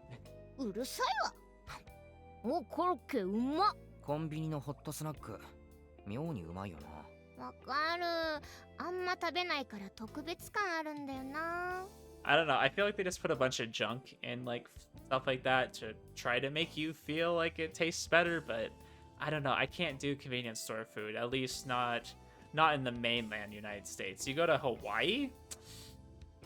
うるさいわ。お、コロッケうまっ。コンビニのホットスナック妙にうまいよな。わかる。あんま食べないから特別感あるんだよな。 I don't know, I feel like they just put a bunch of junk in like stuff like that to try to make you feel like it tastes better, but I don't know, I can't do convenience store food, at least not in the mainland United States. You go to Hawaii,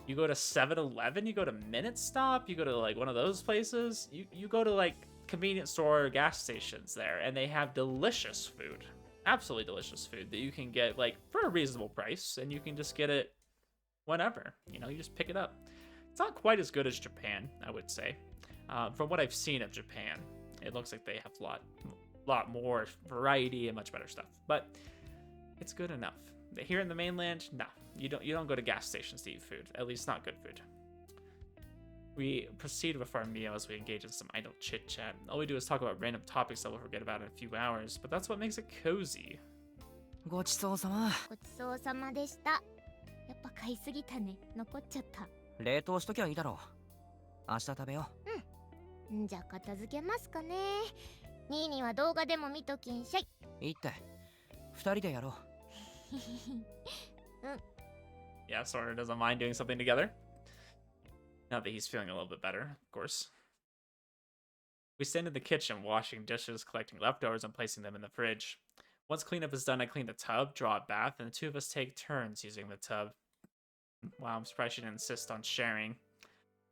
you go to 7-Eleven, you go to Minute Stop, you go to like one of those places, you go to like convenience store gas stations there, and they have delicious food, absolutely delicious food that you can get like for a reasonable price, and you can just get it whenever, you know, you just pick it up. It's not quite as good as Japan, I would say. From what I've seen of Japan, it looks like they have a lot more variety and much better stuff, but it's good enough. Here in the mainland, nah, you don't go to gas stations to eat food, at least not good food. We proceed with our meal as we engage in some idle chit-chat. All we do is talk about random topics that we'll forget about in a few hours, but that's what makes it cozy. ごちそうさま。ごちそうさまでした。やっぱ買いすぎたね。残っちゃった。冷凍しときゃいいだろう。明日食べよんじゃ片付けますかね。ニーニーは動画でも見ときんしゃい。う。いいって。二人でやろう。Yeah, Sora doesn't mind doing something together. Now that he's feeling a little bit better, of course. We stand in the kitchen washing dishes, collecting leftovers, and placing them in the fridge. Once cleanup is done, I clean the tub, draw a bath, and the two of us take turns using the tub. Wow, I'm surprised she didn't insist on sharing.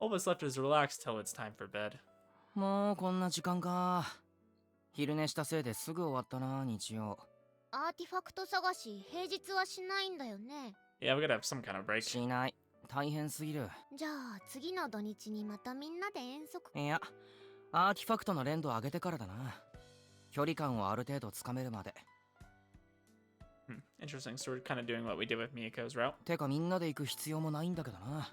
All of us left is relaxed till it's time for bed. もうこんな時間か。昼寝したせいですぐ終わったな、日曜。アーティファクト探し平日はしないんだよね。 Yeah, we gotta have some kind of break. しない。大変すぎる。じゃあ次の土日にまたみんなで遠足。いや、アーティファクトの連度上げてからだな。距離感をある程度つかめるまで。Interesting. So we're kind of doing what we did with Miko's route. てかみんなで行く必要もないんだけどな。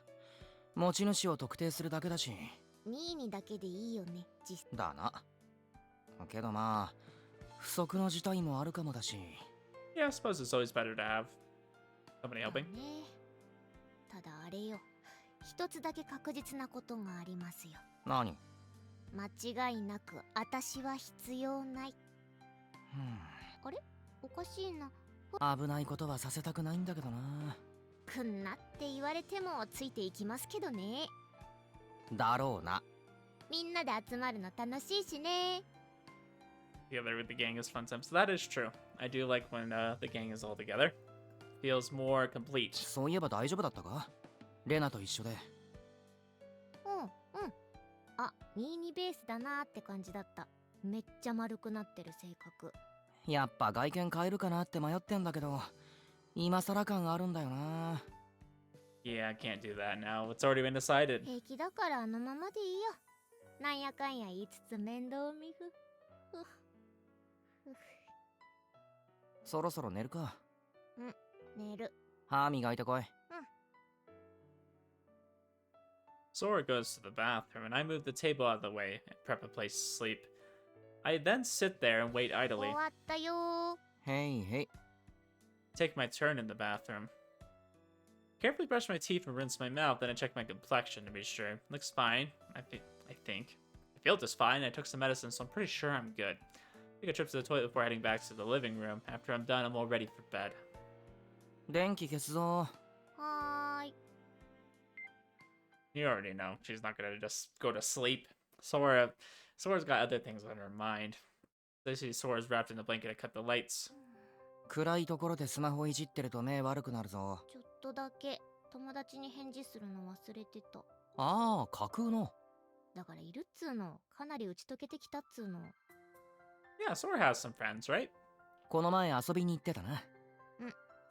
持ち主を特定するだけだし。ニーニだけでいいよね、だな。けどまあ、不測の事態もあるかもだし。Yeah, I suppose it's always better to have somebody だ helping. ね。ただあれよ、一つだけ確実なことがありますよ。何？間違いなく私は必要ない。あれ？おかしいな。危ないことはさせたくないんだけどな。くんなって言われてもついていきますけどね。だろうな。みんなで集まるの楽しいしね。Together with the gang is fun time. So that is true. I do like when the gang is all together. Feels more complete. そういえば大丈夫だったか？レナと一緒で。うん。あ、22ベースだなーって感じだった。めっちゃ丸くなってる性格。やっぱ外見変えるかなって迷ってんだけど、今更感あるんだよな。Yeah, I can't do that now. It's already been decided. 平気だからあのままでいいよ。なんやかんや言いつつ面倒見ふ。そろそろ寝るか。寝る。歯磨いてこい。Sora goes to the bathroom, and I move the table out of the way and prep a place to sleep. I then sit there and wait 終 idly. わったよー。へいへい。 Take my turn in the bathroom. Carefully brush my teeth and rinse my mouth, then I check my complexion to be sure. Looks fine, I think. I feel just fine. I took some medicine, so I'm pretty sure I'm good. Take a trip to the toilet before heading back to the living room. After I'm done, I'm all ready for bed. 電気消すぞ。はーい。 You already know. She's not gonna just go to sleep. Sora's got other things on her mind. They see Sora's wrapped in the blanket and cut the lights. 暗いところでスマホいじってると目悪くなるぞ。ちょっとだけ友達に返事するの忘れてた。ああ、架空の。だからいるっつーの。かなり打ち解けてきたっつーの。Yeah, Sora has some friends, right? この前遊びに行ってたな。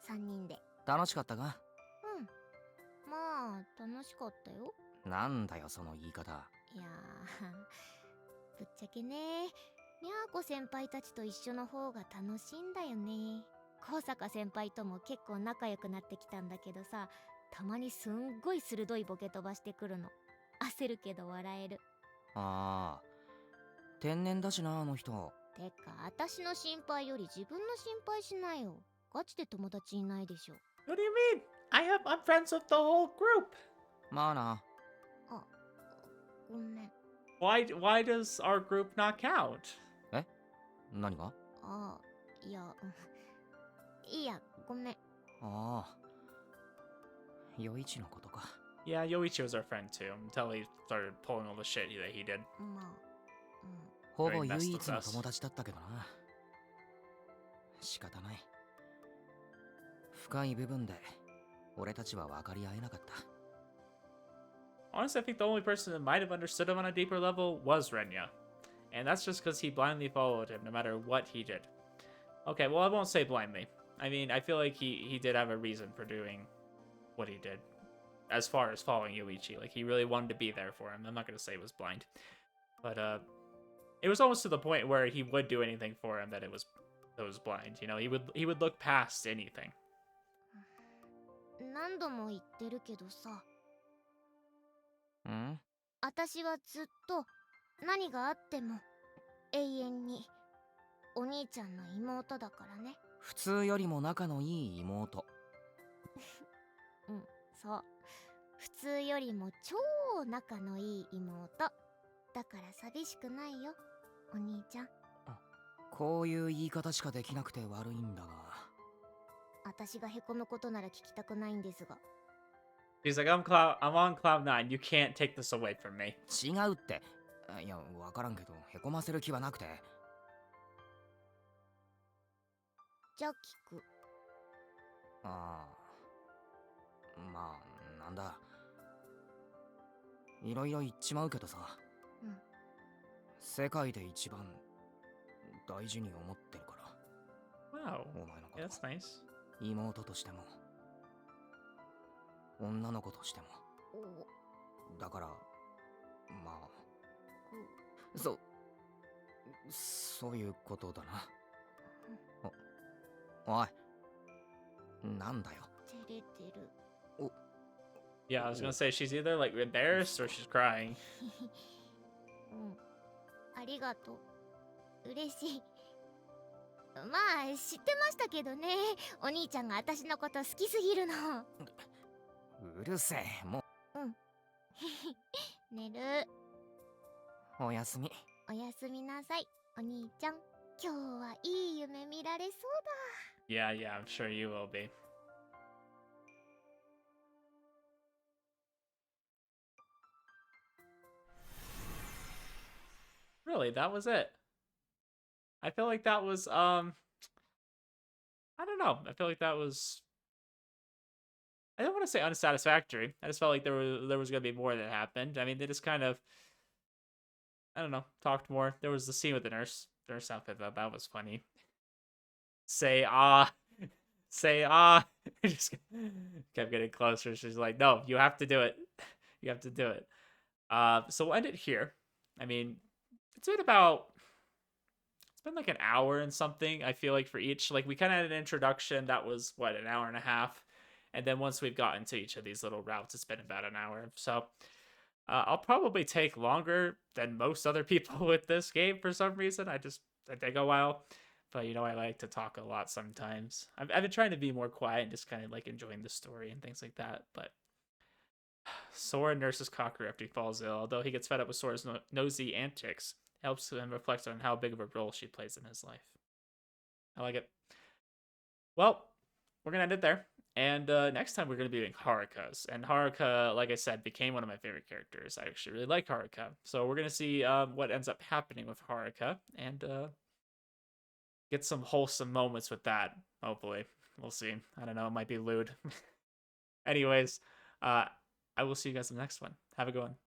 3人で。楽しかったか？まあ楽しかったよ。なんだよその言い方。いやーぶっちゃけね、にゃーこ先輩たちと一緒の方が楽しいんだよね。高坂先輩とも結構仲良くなってきたんだけどさ、たまにすんごい鋭いボケ飛ばしてくるの。焦るけど笑える。ああ、天然だしなあの人。てか私の心配より自分の心配しないよ。ガチで友達いないでしょ。 What do you mean? I'm friends with the whole group. まあな。あ、ごめん。Why does our group not count? 何が？あ、いや、いいや、ごめん。ああ、余一のことか。Yeah, Yoichi was our friend too, until he started pulling all the shit that he did. まあ、ほぼ唯一の友達だったけどな。仕方ない。深い部分で俺たちは分かり合えなかった。Honestly, I think the only person that might have understood him on a deeper level was Renya. And that's just because he blindly followed him no matter what he did. Okay, well, I won't say blindly. I mean, I feel like he did have a reason for doing what he did. As far as following Yuichi. Like, he really wanted to be there for him. I'm not going to say it was blind. But, it was almost to the point where he would do anything for him that it was blind. You know, he would look past anything. 何度も言ってるけどさ。ん？私はずっと何があっても永遠にお兄ちゃんの妹だからね。普通よりも仲のいい妹。そう。普通よりも超仲のいい妹。だから寂しくないよ、お兄ちゃん。こういう言い方しかできなくて悪いんだが。私がへこむことなら聞きたくないんですが。He's like, I'm on cloud 9. You can't take this away from me. 違うって。いや、わからんけど、へこませる気はなくて。ちゃ聞く。ああ、まあなんだ、いろいろ言っちまうけどさ、世界で一番大事に思ってるから、 Wow. お前のこ Yeah, と、 that's nice. 妹としても女の子としても。だからまあそういうことだな。おい、なんだよ。照れてる。 Yeah, I was gonna say she's either like embarrassed or she's crying. ありがとう。嬉しい。まあ知ってましたけどね、お兄ちゃんが私のこと好きすぎるの。うるせえ、も寝る。うおやすみ。おやすみなさい、お兄ちゃん。今日はいい夢見られそう Yeah, I'm sure you will be. Really, that was it. I feel like that was I don't know. I feel like that was, I don't want to say unsatisfactory. I just felt like there was gonna be more that happened. I mean, they just kind of, I don't know, talked more. There was the scene with the nurse outfit, that was funny. Say ah, say ah. Just kept getting closer. She's like, no, you have to do it. You have to do it. So we'll end it here. I mean, it's been like an hour and something, I feel like, for each. Like, we kind of had an introduction that was, what, an hour and a half? And then once we've gotten to each of these little routes, it's been about an hour. So I'll probably take longer than most other people with this game for some reason. I take a while. But, I like to talk a lot sometimes. I've been trying to be more quiet and just kind of, like, enjoying the story and things like that. But Sora nurses Kakeru after he falls ill. Although he gets fed up with Sora's nosy antics, it helps him reflect on how big of a role she plays in his life. I like it. Well, we're going to end it there. And next time we're going to be doing Haruka's. And Haruka, like I said, became one of my favorite characters. I actually really like Haruka. So we're going to see what ends up happening with Haruka. And get some wholesome moments with that, hopefully. We'll see. I don't know. It might be lewd. Anyways, I will see you guys in the next one. Have a good one.